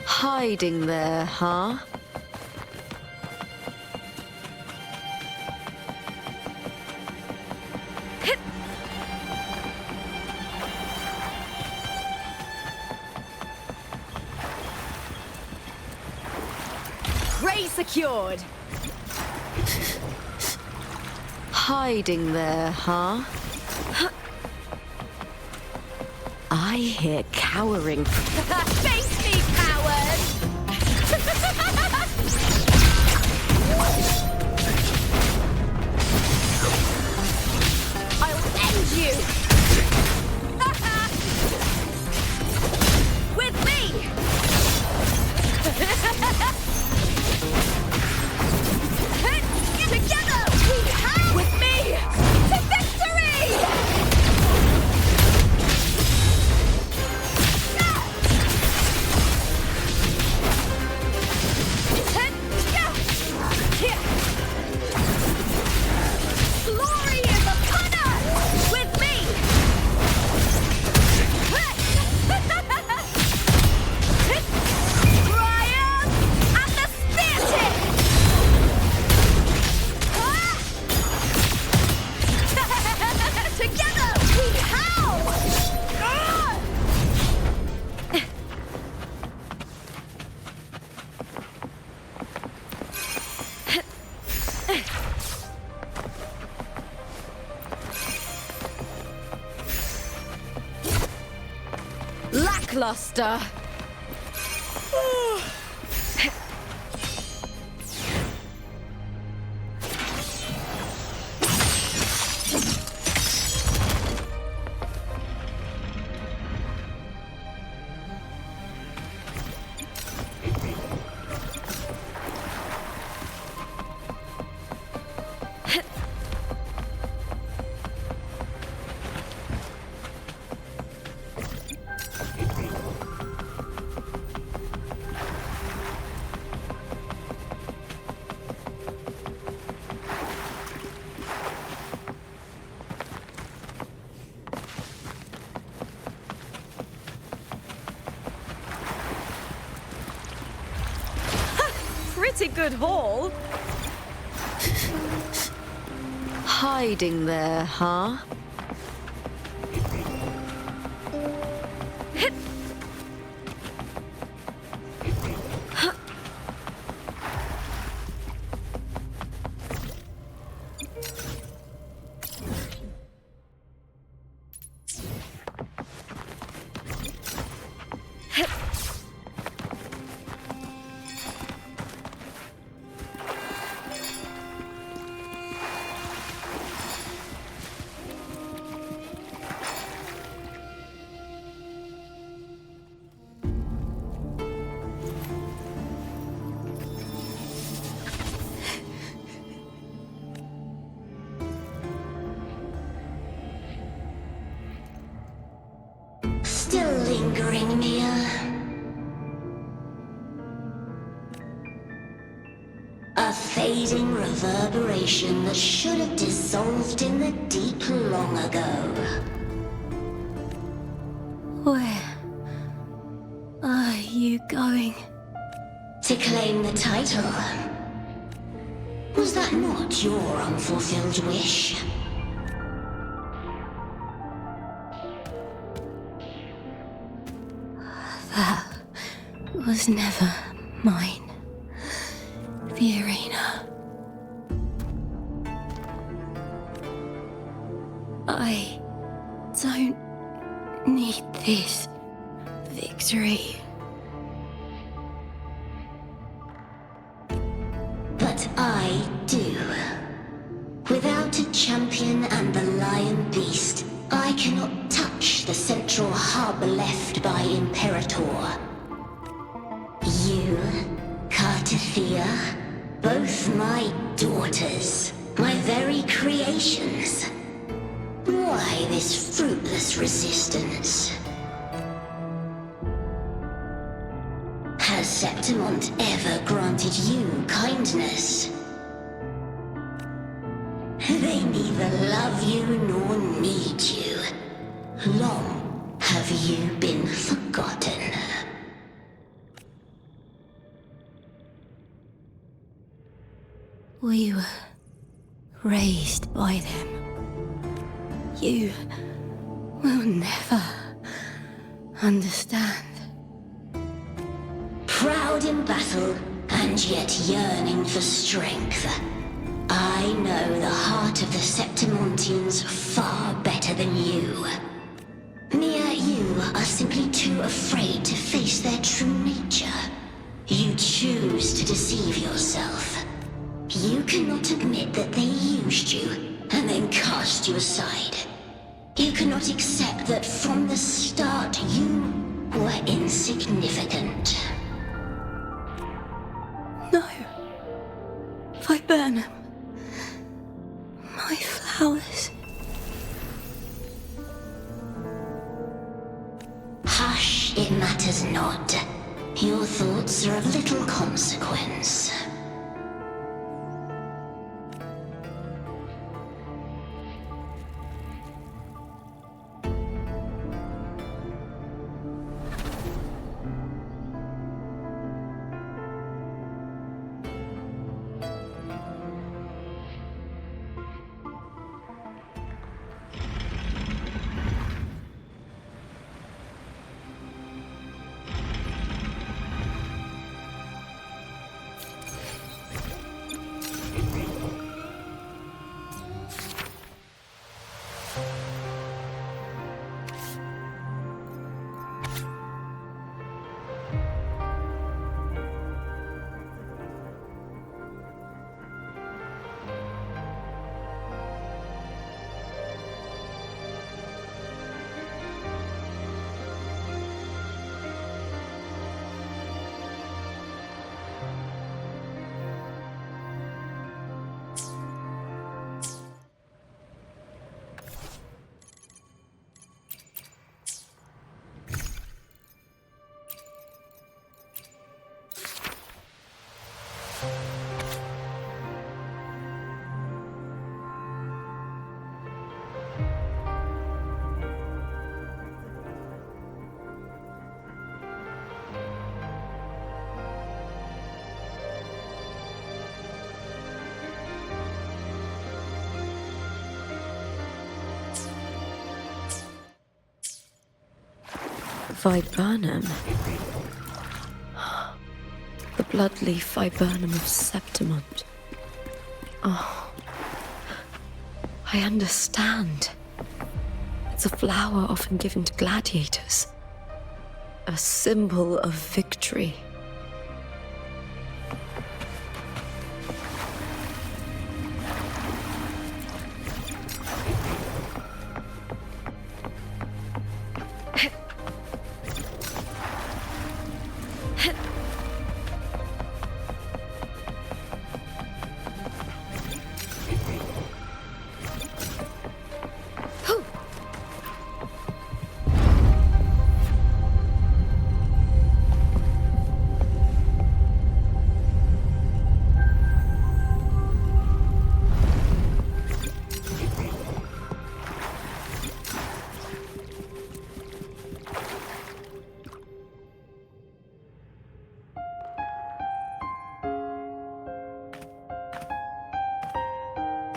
Hiding there, huh? Prey secured! Hiding there, huh? I hear cowering. Face me, coward! I'll end you! With me! Together! We have! With me! To victory! Lackluster. Pretty good haul. Hiding there, huh? Still lingering, Mia. A fading reverberation that should have dissolved in the deep long ago. Where are you going? To claim the title. Was that not your unfulfilled wish? That was never mine. The arena. I don't need this victory. But I do. Without a champion and the lion beast, I cannot touch the central hub left by Imperator. You, Cartathea, both my daughters, my very creations. Why this fruitless resistance? Has Septimont ever granted you kindness? They neither love you nor need you. Long have you been forgotten. We were raised by them. You will never understand. Proud in battle, and yet yearning for strength. I know the heart of the Septimontians far better than you. Mia, you are simply too afraid to face their true nature. You choose to deceive yourself. You cannot admit that they used you, and then cast you aside. You cannot accept that from the start you were insignificant. No. Viburnum. My flowers. Hush, it matters not. Your thoughts are of little consequence. Viburnum. The bloodleaf viburnum of Septimont. Oh, I understand. It's a flower often given to gladiators. A symbol of victory.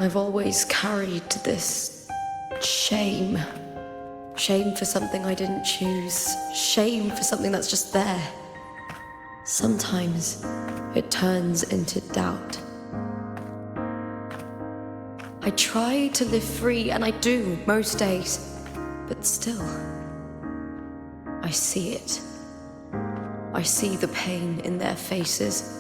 I've always carried this shame. Shame for something I didn't choose. Shame for something that's just there. Sometimes it turns into doubt. I try to live free, and I do most days. But still, I see it. I see the pain in their faces.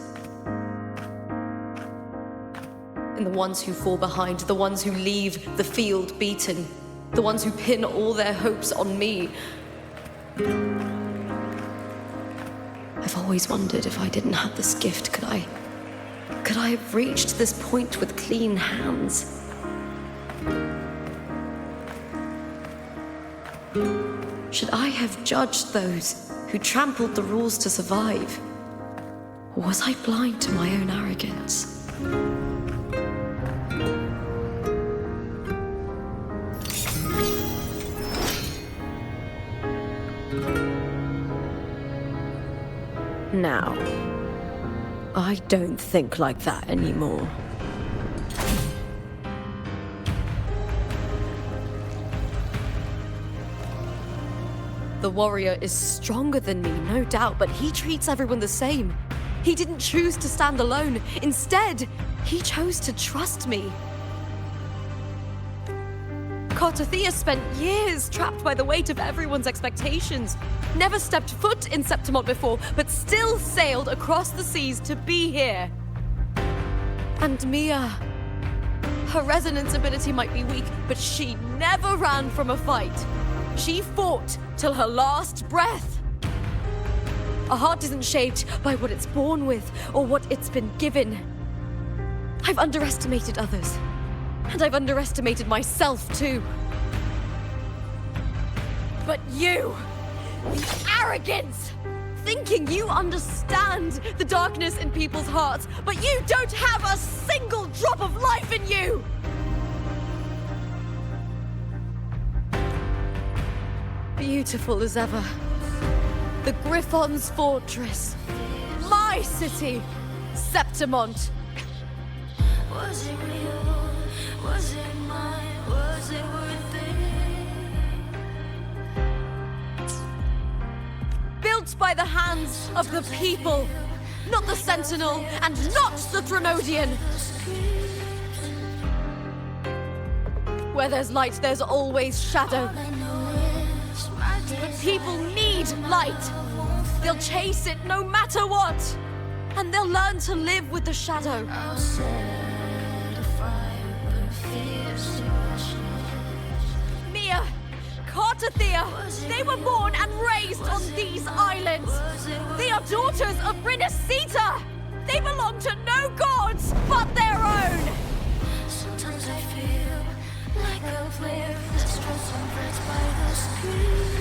In the ones who fall behind, the ones who leave the field beaten, the ones who pin all their hopes on me. I've always wondered if I didn't have this gift, could I have reached this point with clean hands? Should I have judged those who trampled the rules to survive? Or was I blind to my own arrogance? Now, I don't think like that anymore. The warrior is stronger than me, no doubt, but he treats everyone the same. He didn't choose to stand alone. Instead, he chose to trust me. Cartothea spent years trapped by the weight of everyone's expectations. Never stepped foot in Septimont before, but still sailed across the seas to be here. And Mia, her resonance ability might be weak, but she never ran from a fight. She fought till her last breath. A heart isn't shaped by what it's born with or what it's been given. I've underestimated others. And I've underestimated myself, too. But you, the arrogance, thinking you understand the darkness in people's hearts, but you don't have a single drop of life in you! Beautiful as ever. The Griffon's fortress. My city, Septimont. Was it real? Was it mine? Was it worth it? Built by the hands of the people, not the Sentinel and not the Threnodian. Where there's light, there's always shadow. But people need light. They'll chase it no matter what. And they'll learn to live with the shadow. Mia, Cartothea, they were born and raised on these islands. They are daughters of Brinacita. They belong to no gods but their own. Sometimes I feel like a player that's stressed and pressed by the screen.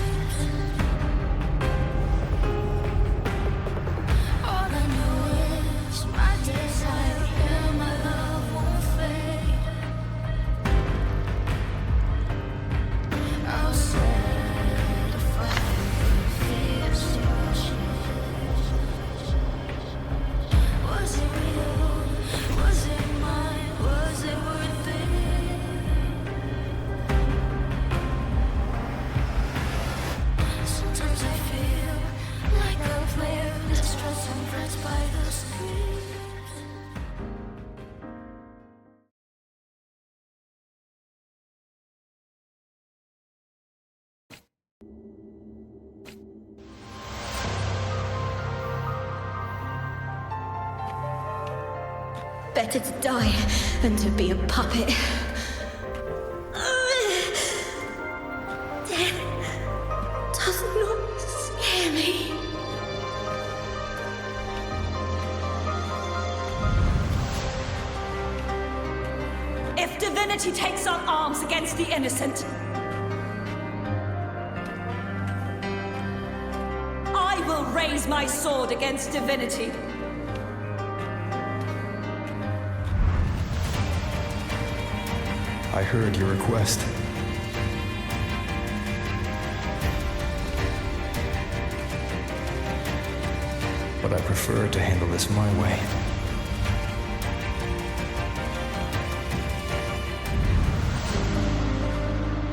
All I know is my desire and my love won't fade. I'll set a fire fierce ashes. Was it real? Was it mine? Was it worth it? threats by the screams. Better to die than to be a puppet. Death does not scare me. If divinity takes up arms against the innocent, I will raise my sword against divinity. I heard your request. But I prefer to handle this my way.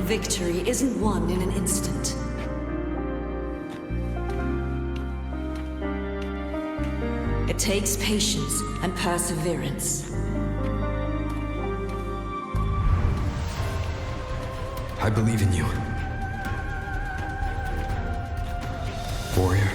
Victory isn't won in an instant. It takes patience and perseverance. I believe in you. Warrior.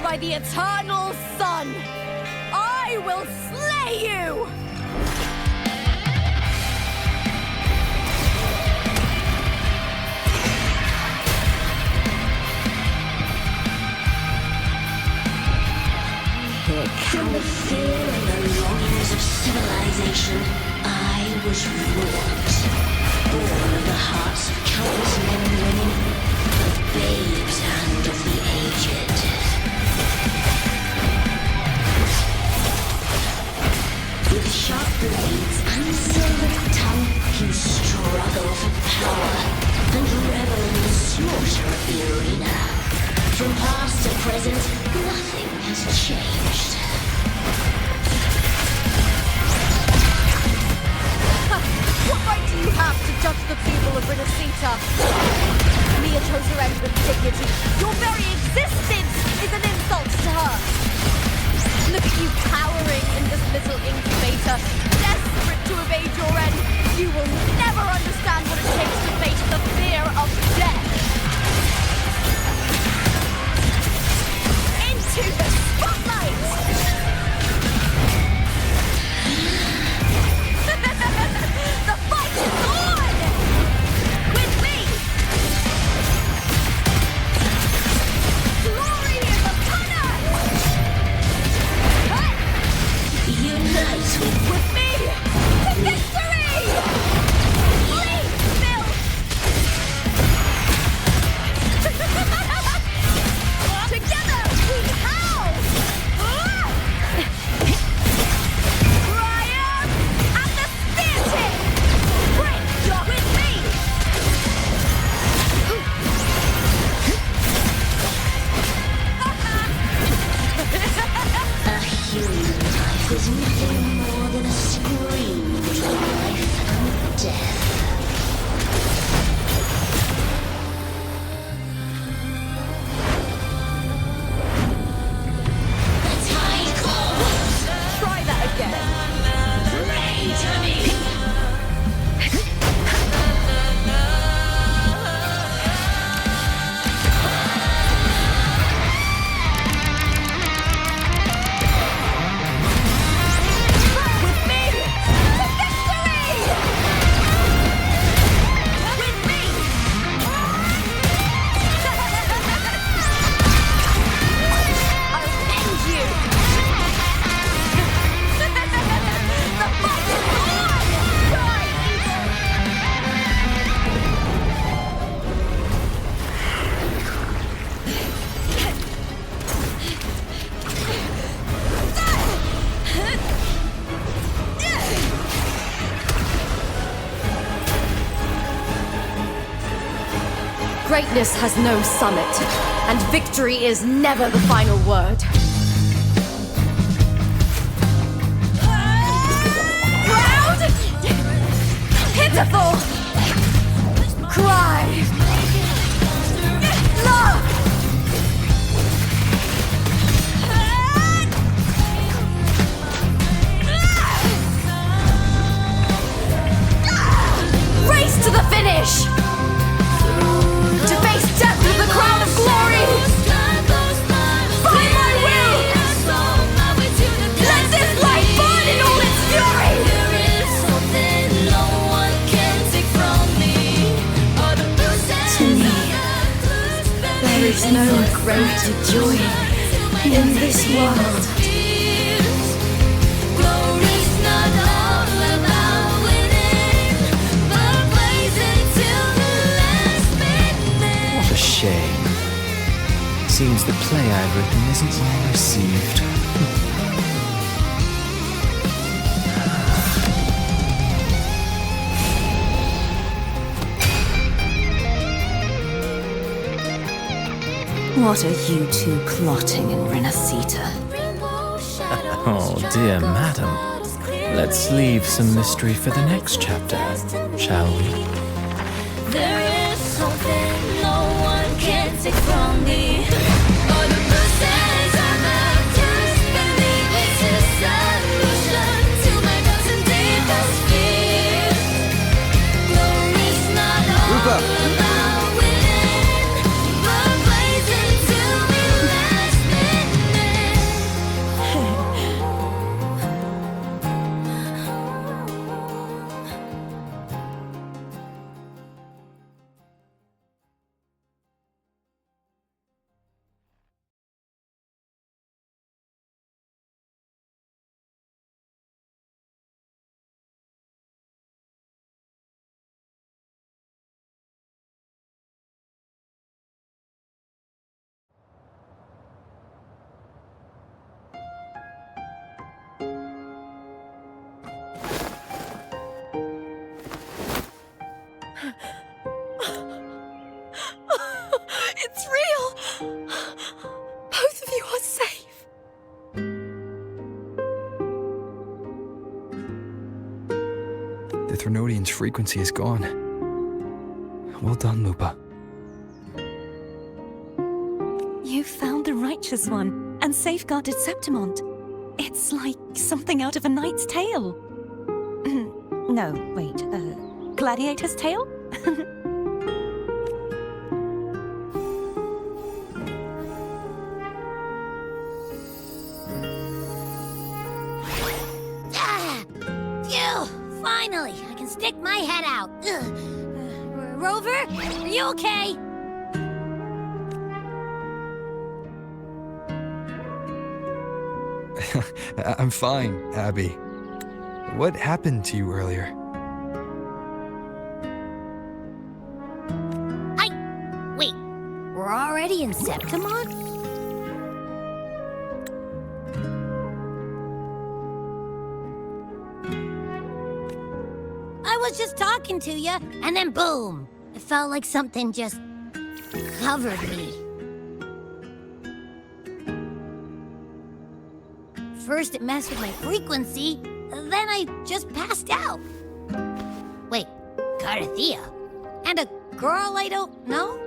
By the eternal sun, I will slay you! From the fear and the longings of civilization, I was wrought. Born of the hearts of countless men and women, of babes and of the aged. With sharp blades and silvered tongue, you struggle for power and revel in the slaughter of the arena. From past to present, nothing has changed. What right do you have to judge the people of Renacita? Mia chose her end with dignity. Your very existence is an insult to her. Look at you cowering in this little incubator, desperate to evade your end. You will never understand what it takes to face the fear of death. Into the spotlight! The fight is on! With me! Glory is upon us! Unite with me! To victory! Please, Bill! Together we howl! Triumph and the spear tip! Break your with me! a human life is nothing more than a scream between life and death. The tide calls. Try that again. Pray to me. Greatness has no summit, and victory is never the final word. Proud! Pitiful! Cry! Love! Race to the finish! To face death with the crown of glory! By my will! Let this light burn in all its fury! To me, there is no greater joy in this world. What a shame. Seems the play I've written isn't well received. What are you two plotting in Renacita? Oh, dear madam. Let's leave some mystery for the next chapter, shall we? There is something no one can take from me. All the bruises I've left just beneath. It's a solution to my dozen deepest fears. Glory's not all about winning, but blazing till the last minute. It's real! Both of you are safe! The Threnodian's frequency is gone. Well done, Lupa. You found the righteous one and safeguarded Septimont. It's like something out of a knight's tale. No, wait, gladiator's tale? Phew! Finally, I can stick my head out. Rover, are you okay? I'm fine, Abby. What happened to you earlier? Wait, we're already in Septimont? I was just talking to you, and then boom! It felt like something just covered me. First it messed with my frequency, then I just passed out. Wait, Carthea? And a girl I don't know?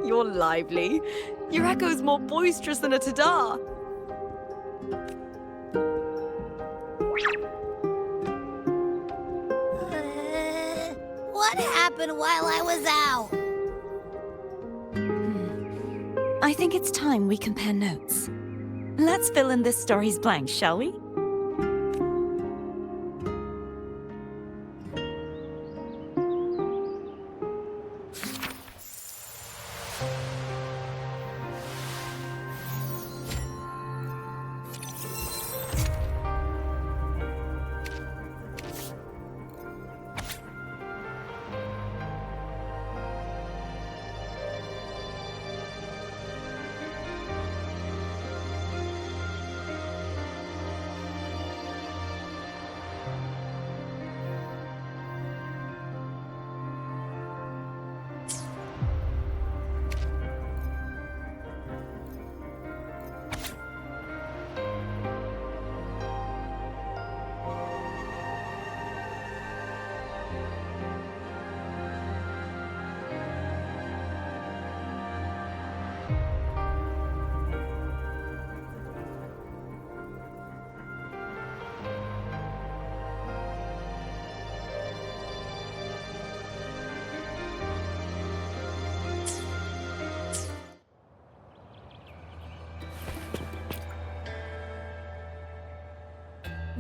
You're lively. Your echo's more boisterous than a Tadar. What happened while I was out? I think it's time we compare notes. Let's fill in this story's blanks, shall we?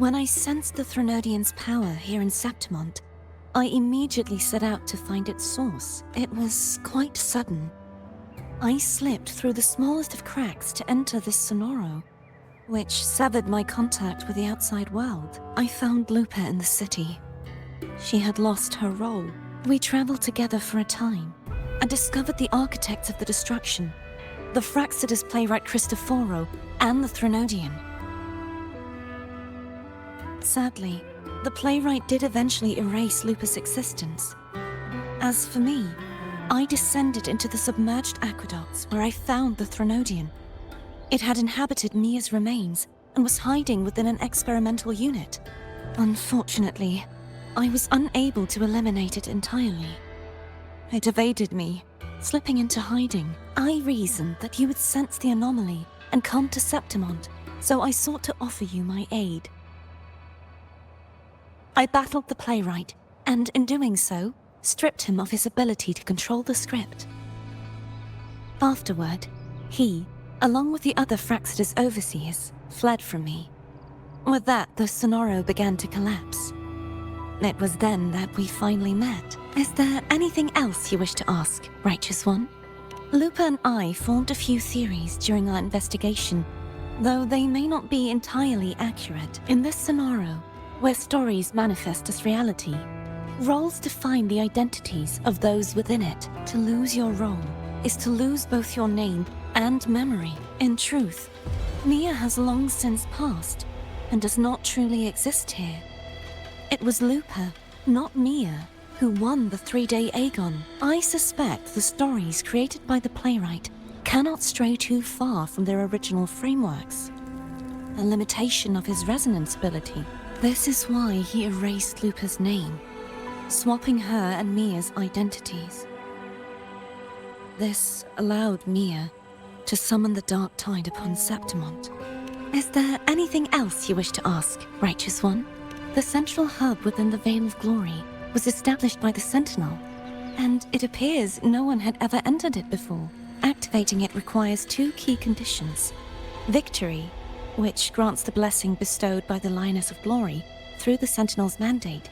When I sensed the Threnodian's power here in Septimont, I immediately set out to find its source. It was quite sudden. I slipped through the smallest of cracks to enter this Sonoro, which severed my contact with the outside world. I found Lupa in the city. She had lost her role. We traveled together for a time and discovered the architects of the destruction, the Fraxidus playwright Cristoforo and the Threnodian. Sadly, the playwright did eventually erase Lupa's existence. As for me, I descended into the submerged aqueducts where I found the Threnodian. It had inhabited Mia's remains and was hiding within an experimental unit. Unfortunately, I was unable to eliminate it entirely. It evaded me, slipping into hiding. I reasoned that you would sense the anomaly and come to Septimont, so I sought to offer you my aid. I battled the playwright, and in doing so, stripped him of his ability to control the script. Afterward, he, along with the other Fraxidus overseers, fled from me. With that, the Sonoro began to collapse. It was then that we finally met. Is there anything else you wish to ask, Righteous One? Lupa and I formed a few theories during our investigation, though they may not be entirely accurate. In this Sonoro, where stories manifest as reality, roles define the identities of those within it. To lose your role is to lose both your name and memory. In truth, Mia has long since passed and does not truly exist here. It was Lupa, not Mia, who won the 3-day Aegon. I suspect the stories created by the playwright cannot stray too far from their original frameworks, a limitation of his resonance ability. This is why he erased Lupa's name, swapping her and Mia's identities. This allowed Mia to summon the Dark Tide upon Septimont. Is there anything else you wish to ask, Righteous One? The central hub within the Veil of Glory was established by the Sentinel, and it appears no one had ever entered it before. Activating it requires 2 key conditions: victory, which grants the blessing bestowed by the Lioness of Glory through the Sentinel's mandate,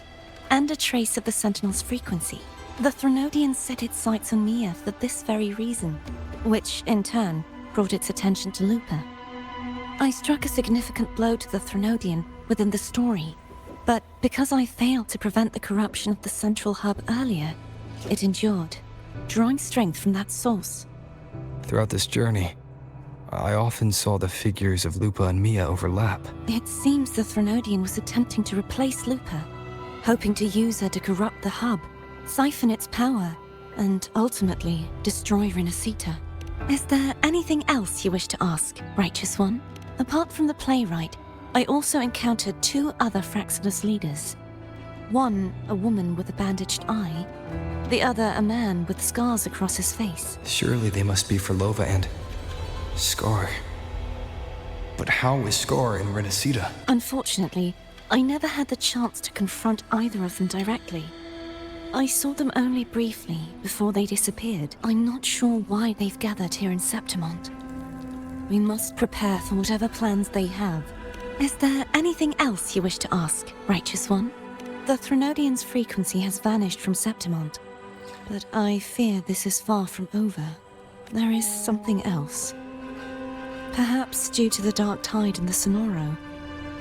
and a trace of the Sentinel's frequency. The Threnodian set its sights on Mia for this very reason, which, in turn, brought its attention to Lupa. I struck a significant blow to the Threnodian within the story, but because I failed to prevent the corruption of the central hub earlier, it endured, drawing strength from that source. Throughout this journey, I often saw the figures of Lupa and Mia overlap. It seems the Threnodian was attempting to replace Lupa, hoping to use her to corrupt the hub, siphon its power, and ultimately destroy Renacita. Is there anything else you wish to ask, Righteous One? Apart from the playwright, I also encountered 2 other Fraxidus leaders. One, a woman with a bandaged eye, the other a man with scars across his face. Surely they must be for Lova and Scar. But how is Scar in Renacita? Unfortunately, I never had the chance to confront either of them directly. I saw them only briefly before they disappeared. I'm not sure why they've gathered here in Septimont. We must prepare for whatever plans they have. Is there anything else you wish to ask, Righteous One? The Threnodian's frequency has vanished from Septimont, but I fear this is far from over. There is something else. Perhaps due to the Dark Tide in the Sonoro,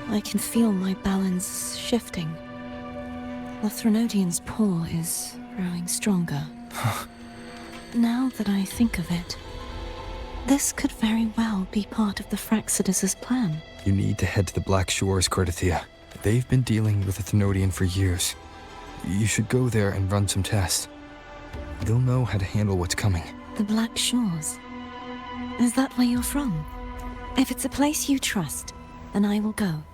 I can feel my balance shifting. The Threnodian's paw is growing stronger. Now that I think of it, this could very well be part of the Fraxidus' plan. You need to head to the Black Shores, Cordelia. They've been dealing with the Thenodian for years. You should go there and run some tests. They'll know how to handle what's coming. The Black Shores? Is that where you're from? If it's a place you trust, then I will go.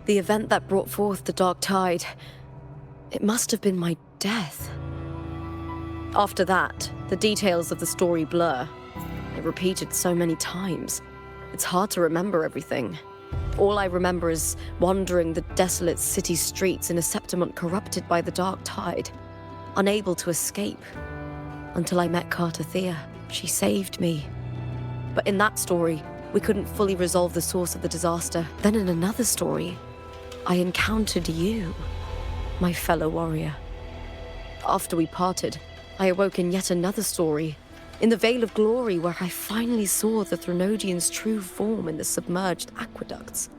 The event that brought forth the Dark Tide, it must have been my death. After that, the details of the story blur. It repeated so many times. It's hard to remember everything. All I remember is wandering the desolate city streets in a Septimont corrupted by the Dark Tide, unable to escape, until I met Carter Thea. She saved me. But in that story, we couldn't fully resolve the source of the disaster. Then in another story, I encountered you, my fellow warrior. After we parted, I awoke in yet another story, in the Vale of Glory, where I finally saw the Threnodian's true form in the submerged aqueducts.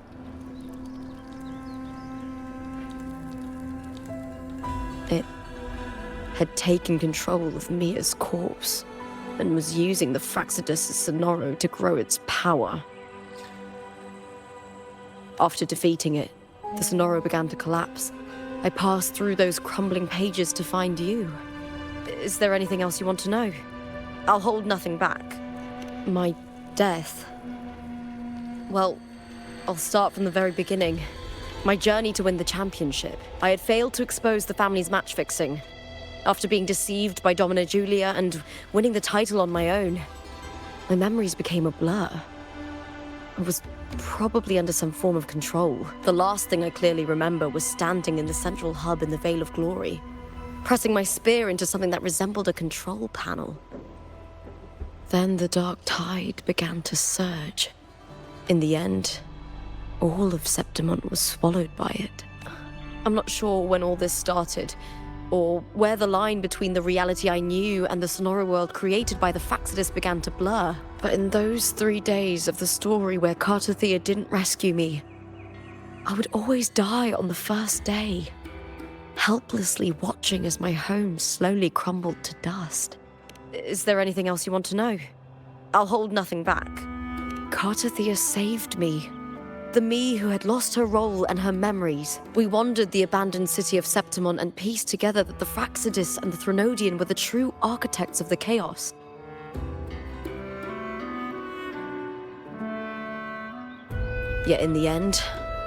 It had taken control of Mia's corpse and was using the Fraxidus' Sonoro to grow its power. After defeating it, the Sonoro began to collapse. I passed through those crumbling pages to find you. Is there anything else you want to know? I'll hold nothing back. My death. Well, I'll start from the very beginning. My journey to win the championship. I had failed to expose the family's match fixing. After being deceived by Domina Julia and winning the title on my own, my memories became a blur. I was probably under some form of control. The last thing I clearly remember was standing in the central hub in the Vale of Glory, pressing my spear into something that resembled a control panel. Then the dark tide began to surge. In the end, all of Septimont was swallowed by it. I'm not sure when all this started, or where the line between the reality I knew and the Sonora world created by the Fraxidus began to blur. But in those 3 days of the story where Cartothea didn't rescue me, I would always die on the first day, helplessly watching as my home slowly crumbled to dust. Is there anything else you want to know? I'll hold nothing back. Cartothea saved me. The me who had lost her role and her memories. We wandered the abandoned city of Septimont and pieced together that the Fraxidus and the Threnodian were the true architects of the chaos. Yet in the end,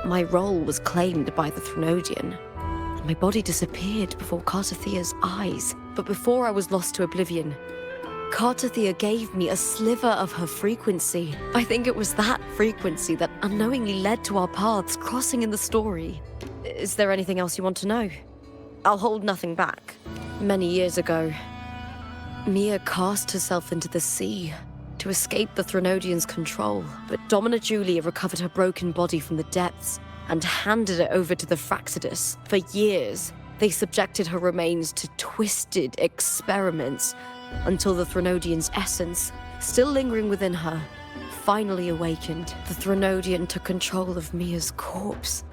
my role was claimed by the Threnodian, and my body disappeared before Cartothea's eyes. But before I was lost to oblivion, Cartothea gave me a sliver of her frequency. I think it was that frequency that unknowingly led to our paths crossing in the story. Is there anything else you want to know? I'll hold nothing back. Many years ago, Mia cast herself into the sea to escape the Threnodian's control, but Domina Julia recovered her broken body from the depths and handed it over to the Fraxidus. For years, they subjected her remains to twisted experiments until the Threnodian's essence, still lingering within her, finally awakened. The Threnodian took control of Mia's corpse,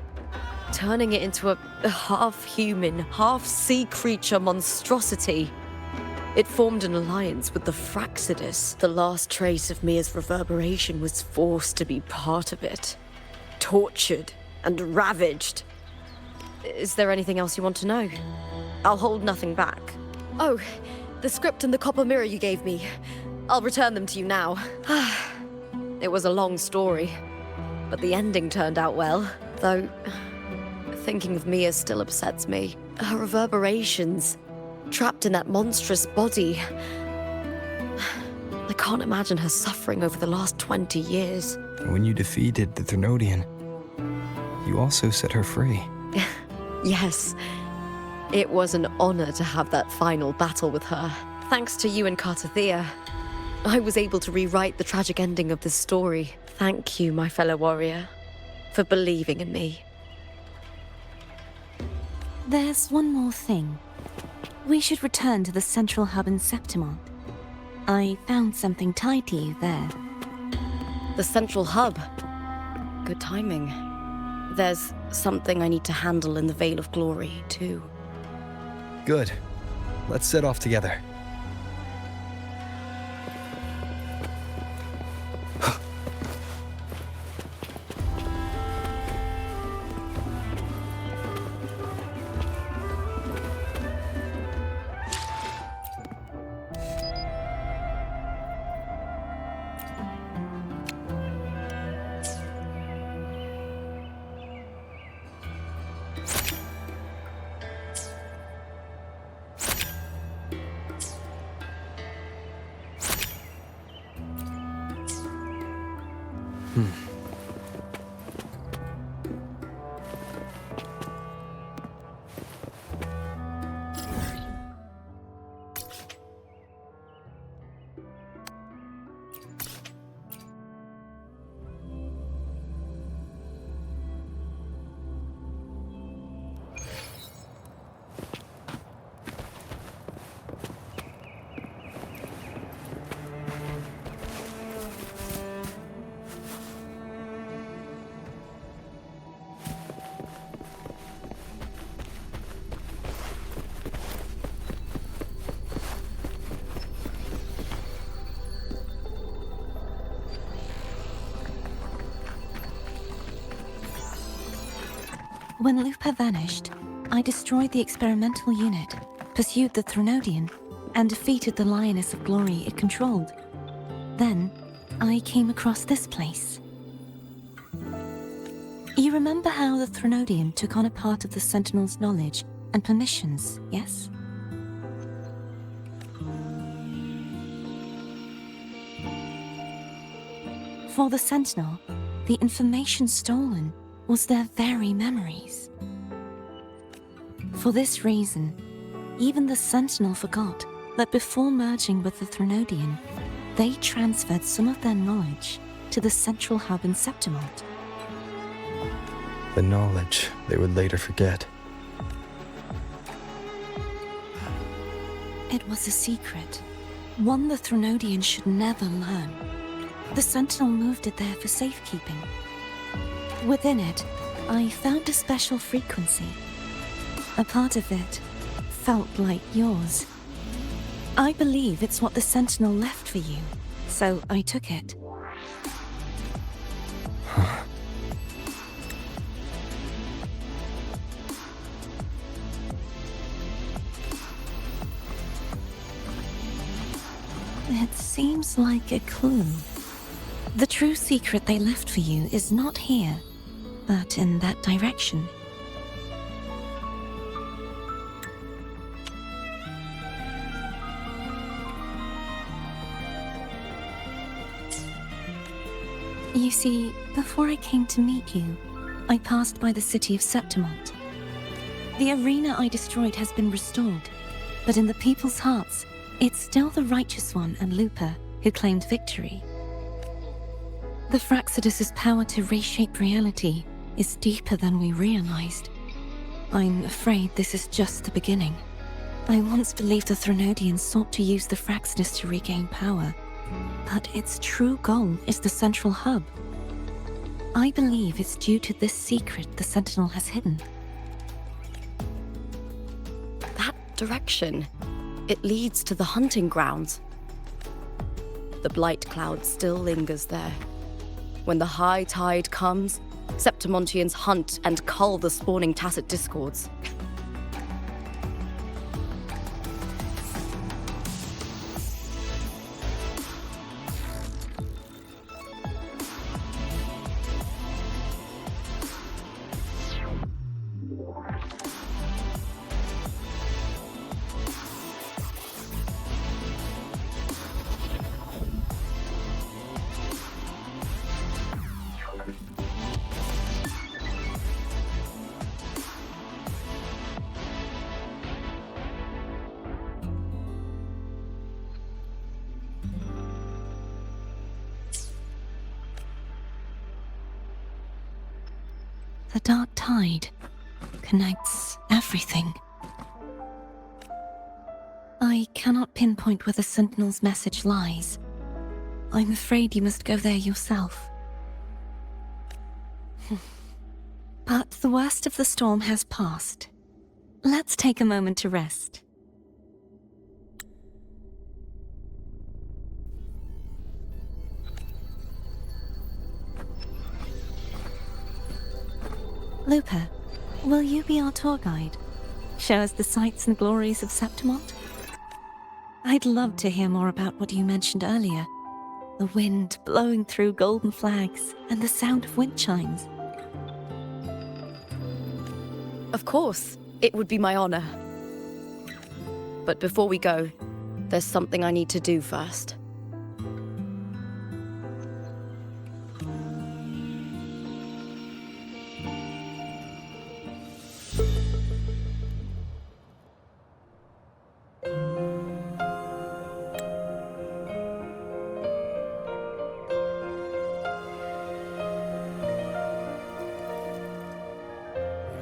turning it into a half-human, half-sea creature monstrosity. It formed an alliance with the Fraxidus. The last trace of Mia's reverberation was forced to be part of it, tortured and ravaged. Is there anything else you want to know? I'll hold nothing back. Oh, the script and the copper mirror you gave me. I'll return them to you now. It was a long story, but the ending turned out well. Though, thinking of Mia still upsets me. Her reverberations, trapped in that monstrous body. I can't imagine her suffering over the last 20 years. When you defeated the Threnodian, you also set her free. Yes. It was an honor to have that final battle with her. Thanks to you and Cartothea, I was able to rewrite the tragic ending of this story. Thank you, my fellow warrior, for believing in me. There's one more thing. We should return to the central hub in Septimont. I found something tied to you there. The central hub. Good timing. There's something I need to handle in the Vale of Glory, too. Good. Let's set off together. When Lupa vanished, I destroyed the experimental unit, pursued the Threnodian, and defeated the Lioness of Glory it controlled. Then, I came across this place. You remember how the Threnodian took on a part of the Sentinel's knowledge and permissions, yes? For the Sentinel, the information stolen was their very memories. For this reason, even the Sentinel forgot that before merging with the Threnodian, they transferred some of their knowledge to the central hub in Septimont. The knowledge they would later forget. It was a secret, one the Threnodian should never learn. The Sentinel moved it there for safekeeping. Within it, I found a special frequency. A part of it felt like yours. I believe it's what the Sentinel left for you, so I took it. It seems like a clue. The true secret they left for you is not here, but in that direction. You see, before I came to meet you, I passed by the city of Septimont. The arena I destroyed has been restored, but in the people's hearts, it's still the Righteous One and Lupa who claimed victory. The Fraxidus' power to reshape reality is deeper than we realized. I'm afraid this is just the beginning. I once believed the Threnodians sought to use the Fraxidus to regain power, but its true goal is the central hub. I believe it's due to this secret the Sentinel has hidden. That direction, it leads to the hunting grounds. The blight cloud still lingers there. When the high tide comes, Septimontians hunt and cull the spawning tacit discords. The dark tide connects everything. I cannot pinpoint where the Sentinel's message lies. I'm afraid you must go there yourself. But the worst of the storm has passed. Let's take a moment to rest. Lupa, will you be our tour guide? Show us the sights and glories of Septimont? I'd love to hear more about what you mentioned earlier. The wind blowing through golden flags and the sound of wind chimes. Of course, it would be my honor. But before we go, there's something I need to do first.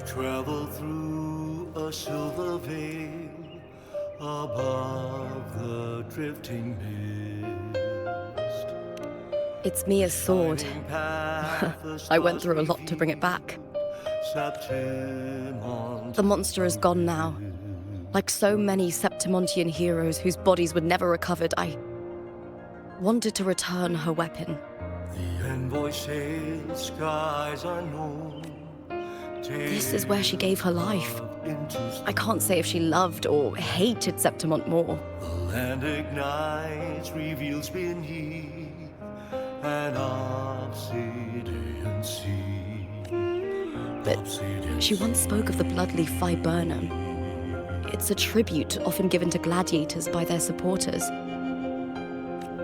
Travel through a silver veil above the drifting mist. It's Mia's sword. I went through a lot to bring it back. The monster is gone now. Like so many Septimontian heroes whose bodies were never recovered, I wanted to return her weapon. The envoy sails skies unknown, This is where she gave her life. I can't say if she loved or hated Septimont more. The land ignites, reveals beneath an obsidian sea. But she once spoke of the bloodleaf viburnum. It's a tribute often given to gladiators by their supporters.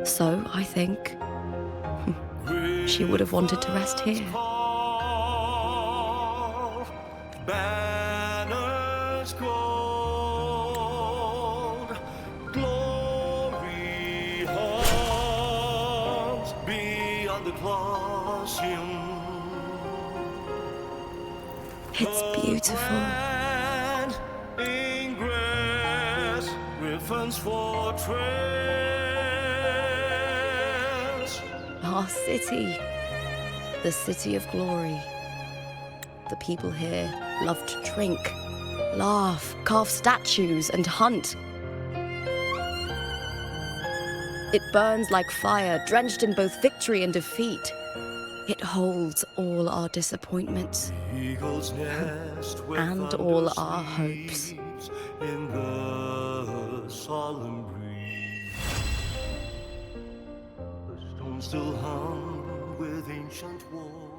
So, I think, she would have wanted to rest here. Banners gold, glory haunts beyond the Colosseum. It's beautiful. Grand ingress, Griffin's fortress. Our city. The city of glory. The people here love to drink, laugh, carve statues, and hunt. It burns like fire, drenched in both victory and defeat. It holds all our disappointments Eagle's nest where and thunder all our hopes. sleeps in the solemn breeze. The stone still hung with ancient war.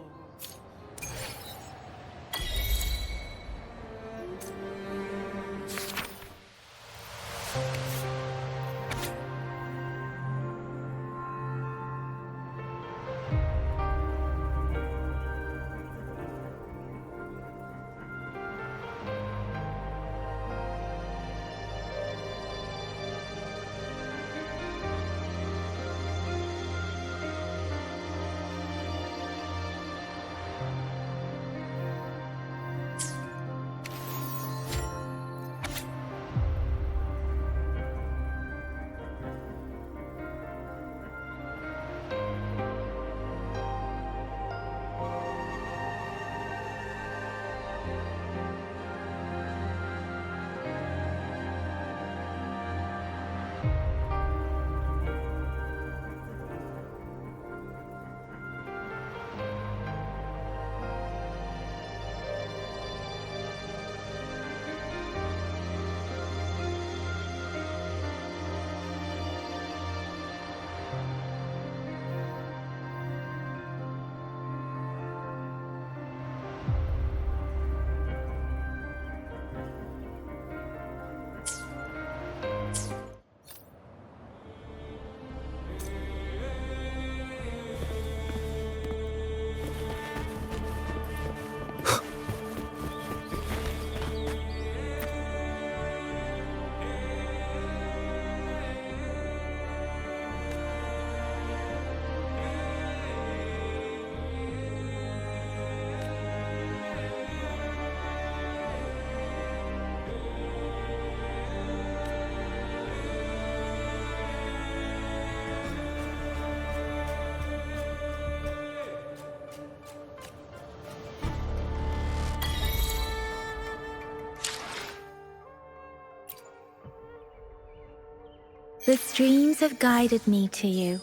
The streams have guided me to you.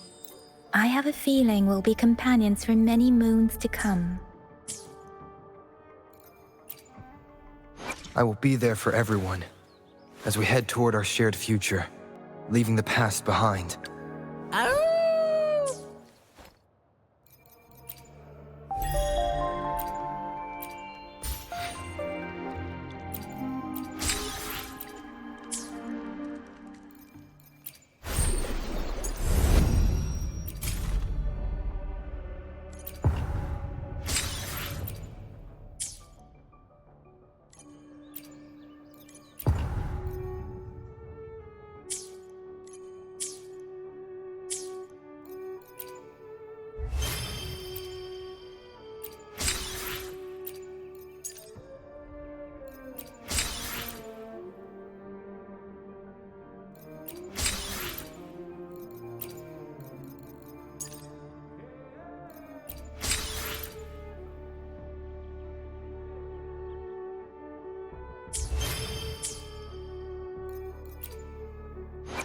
I have a feeling we'll be companions for many moons to come. I will be there for everyone as we head toward our shared future, leaving the past behind.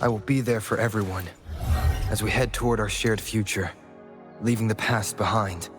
I will be there for everyone as we head toward our shared future, leaving the past behind.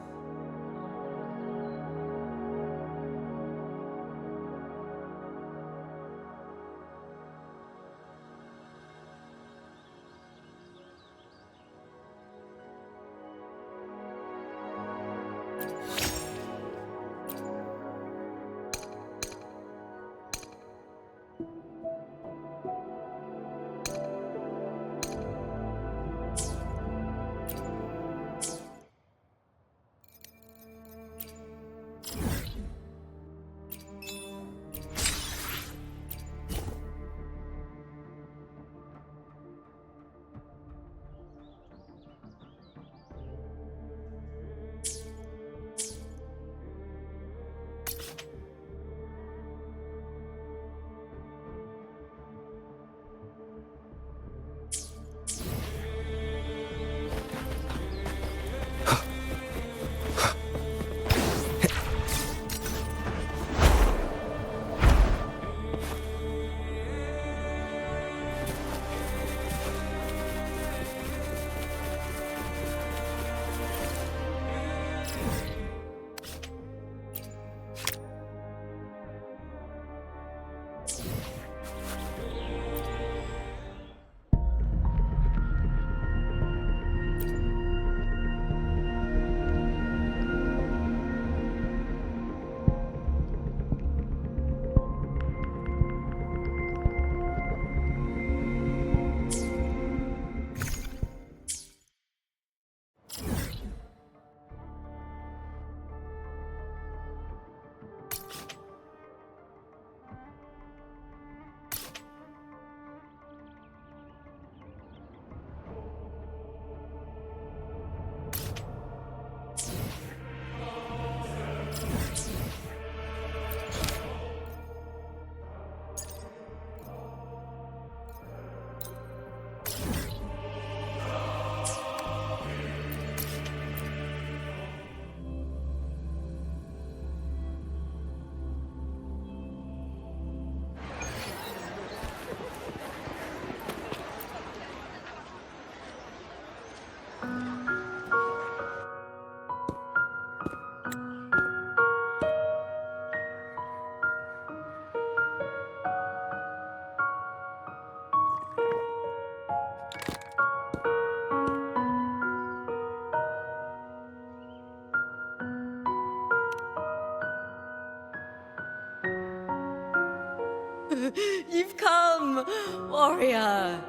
You've come, warrior.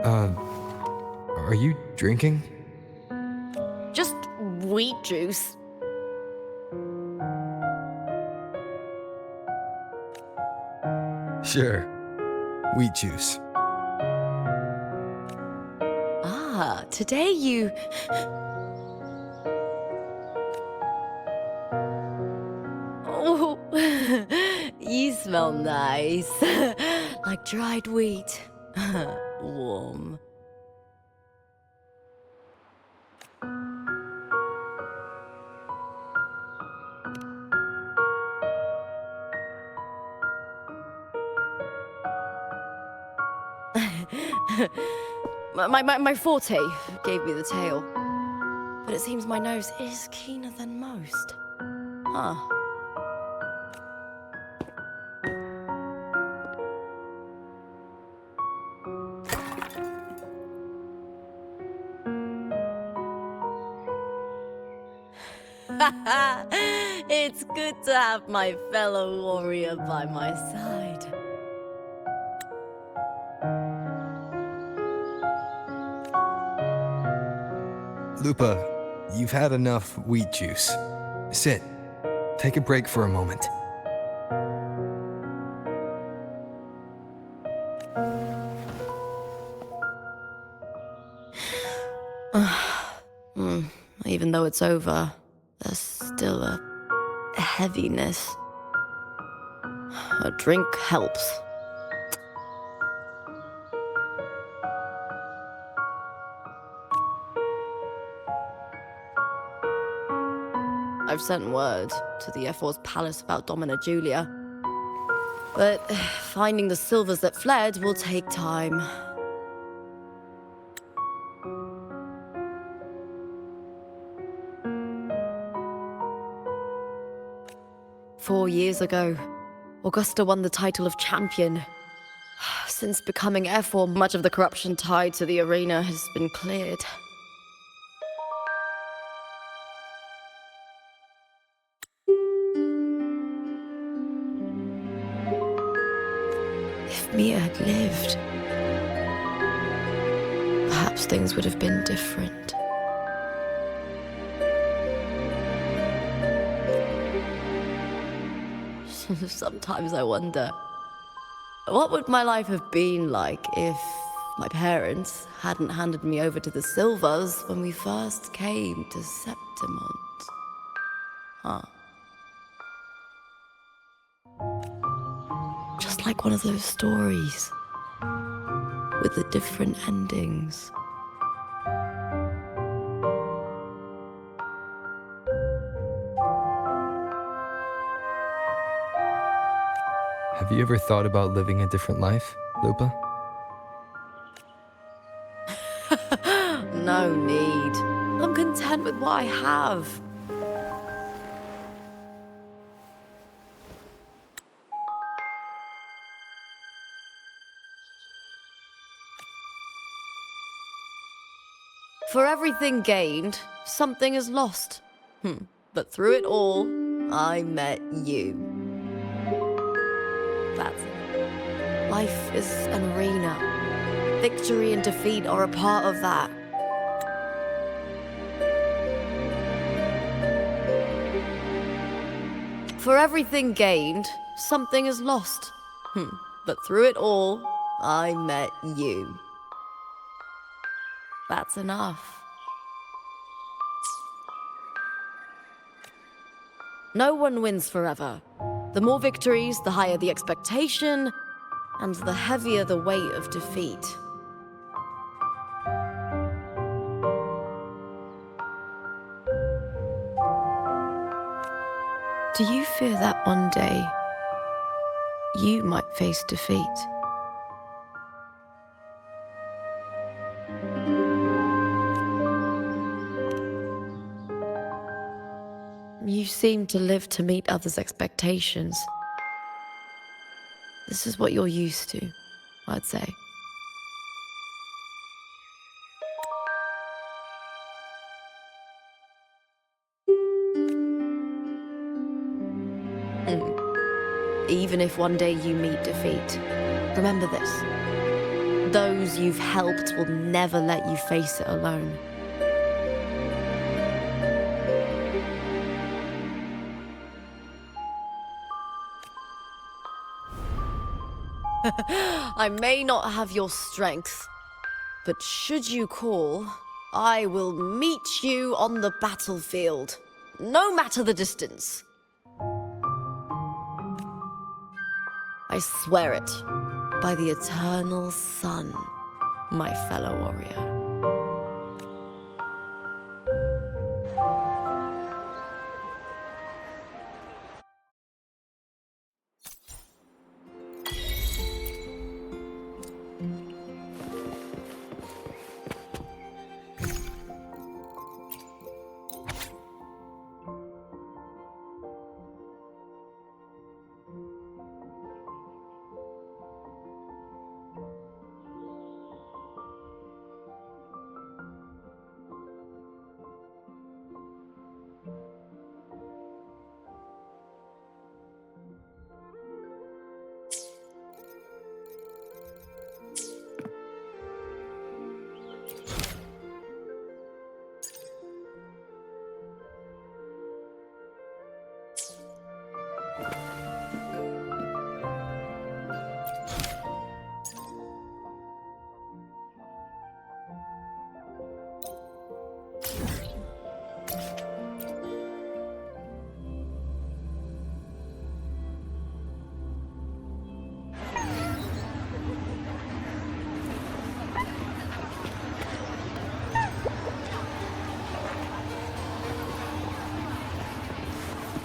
Are you drinking? Just wheat juice. Sure. Wheat juice. Ah, today you... Oh, you smell nice. Like dried wheat. Warm. My forte gave me the tail. But it seems my nose is keener than most. Huh. It's good to have my fellow warrior by my side. Lupa, you've had enough wheat juice. Sit. Take a break for a moment. Even though it's over, there's still a heaviness. A drink helps. I've sent word to the F4's palace about Domina Julia. But finding the silvers that fled will take time. Four years ago, Augusta won the title of champion. Since becoming F4, much of the corruption tied to the arena has been cleared. If Mia had lived, perhaps things would have been different. Sometimes I wonder, what would my life have been like if my parents hadn't handed me over to the Silvers when we first came to Septimont? Huh. Just like one of those stories, with the different endings. Have you ever thought about living a different life, Lupa? No need. I'm content with what I have. For everything gained, something is lost. But through it all, I met you. That's it. Life is an arena. Victory and defeat are a part of that. For everything gained, something is lost. But through it all, I met you. That's enough. No one wins forever. The more victories, the higher the expectation, and the heavier the weight of defeat. Do you fear that one day you might face defeat? You seem to live to meet others' expectations. This is what you're used to, I'd say. Even if one day you meet defeat, remember this. Those you've helped will never let you face it alone. I may not have your strength, but should you call, I will meet you on the battlefield, no matter the distance. I swear it, by the eternal sun, my fellow warrior.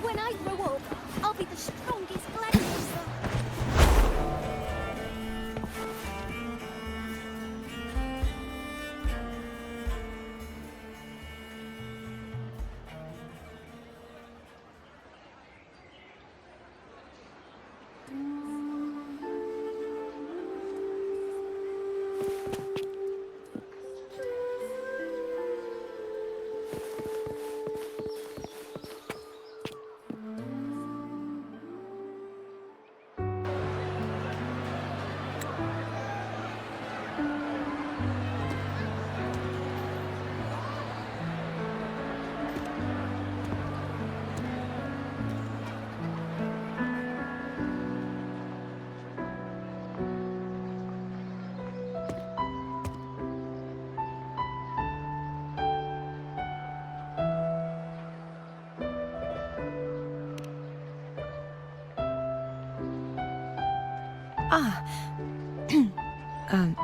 When I grow up, I'll be the strongest gladiator.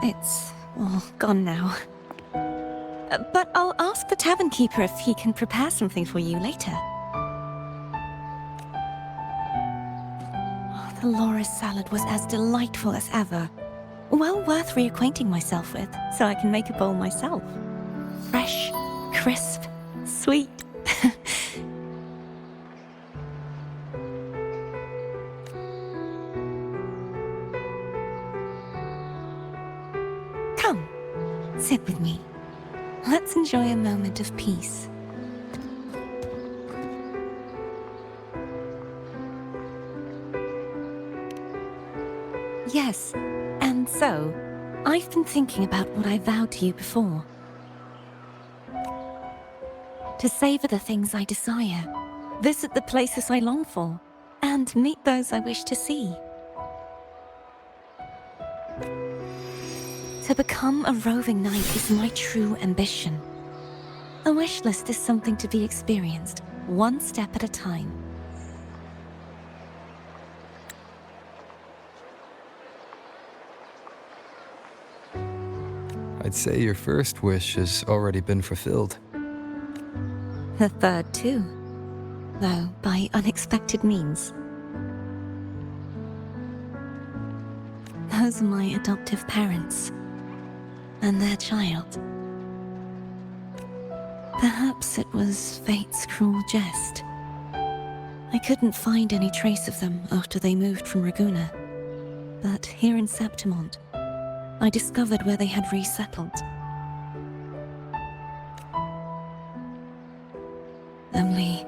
It's all gone now. But I'll ask the tavern keeper if he can prepare something for you later. The loris salad was as delightful as ever. Well worth reacquainting myself with, so I can make a bowl myself. Fresh, crisp, sweet. Come, sit with me. Let's enjoy a moment of peace. Yes, and so, I've been thinking about what I vowed to you before. To savor the things I desire, visit the places I long for, and meet those I wish to see. To become a roving knight is my true ambition. A wish list is something to be experienced, one step at a time. I'd say your first wish has already been fulfilled. The third too, though by unexpected means. Those are my adoptive parents, and their child. Perhaps it was fate's cruel jest. I couldn't find any trace of them after they moved from Raguna, but here in Septimont, I discovered where they had resettled. Only,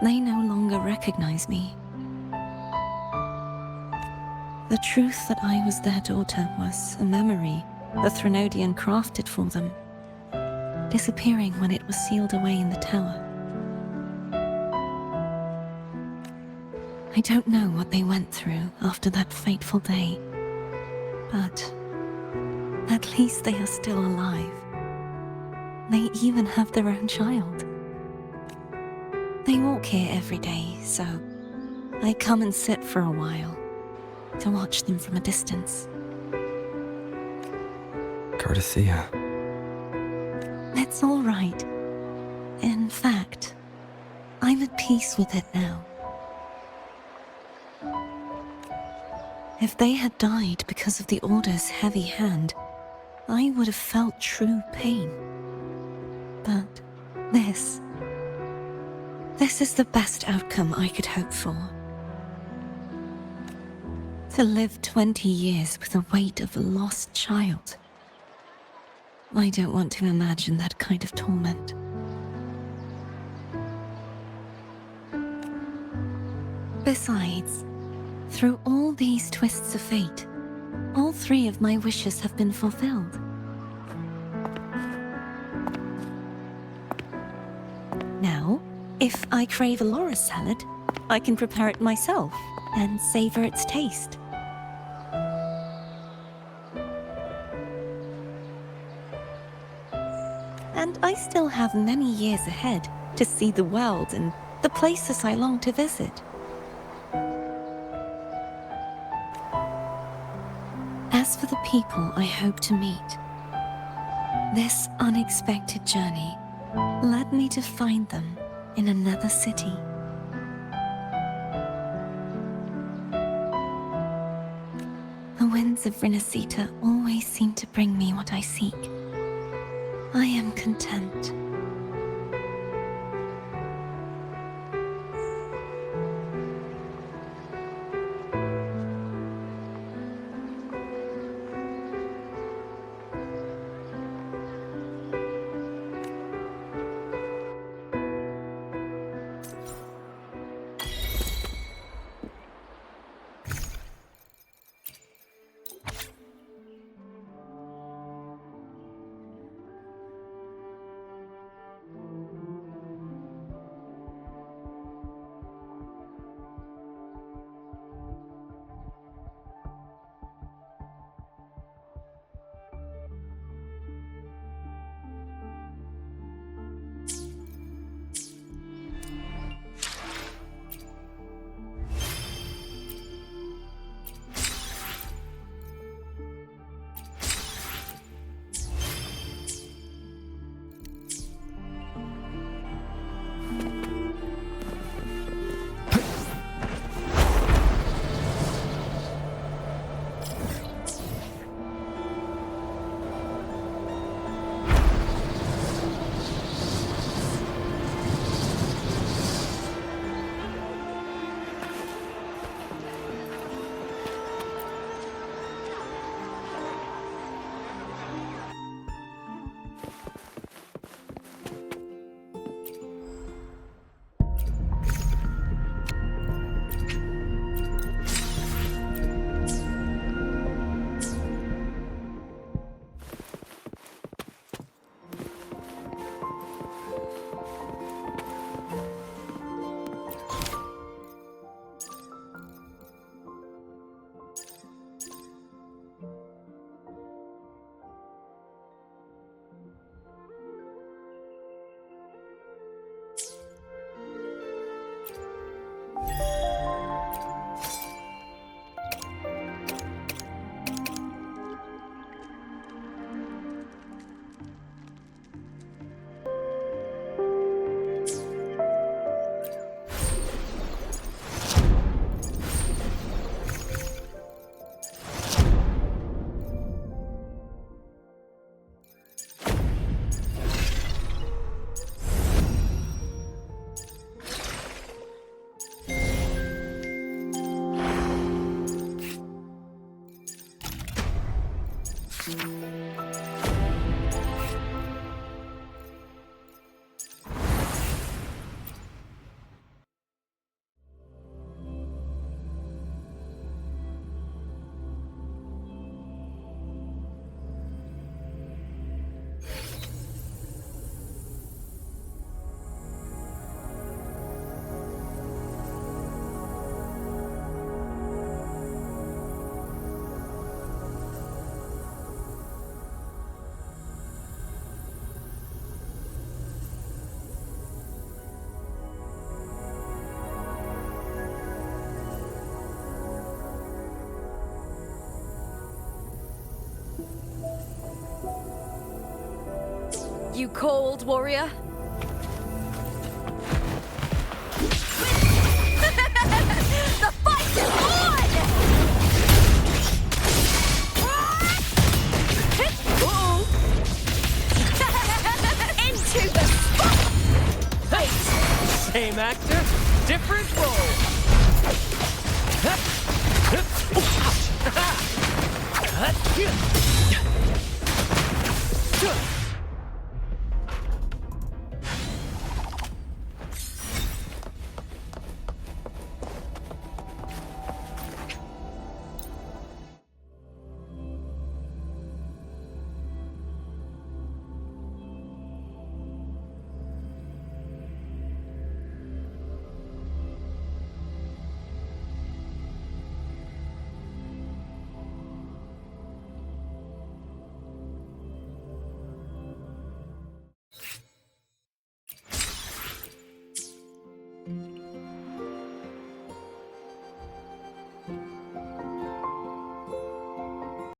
they no longer recognize me. The truth that I was their daughter was a memory the Threnodian crafted for them, disappearing when it was sealed away in the tower. I don't know what they went through after that fateful day, but at least they are still alive. They even have their own child. They walk here every day, so I come and sit for a while to watch them from a distance. Cardathea. It's all right. In fact, I'm at peace with it now. If they had died because of the Order's heavy hand, I would have felt true pain. But this is the best outcome I could hope for. To live 20 years with the weight of a lost child. I don't want to imagine that kind of torment. Besides, through all these twists of fate, all three of my wishes have been fulfilled. Now, if I crave a Laura salad, I can prepare it myself and savor its taste. And I still have many years ahead to see the world and the places I long to visit. As for the people I hope to meet, this unexpected journey led me to find them in another city. The winds of Rinasita always seem to bring me what I seek. I am content. You called, warrior? The fight is on! Into the spot! Same actor, different role.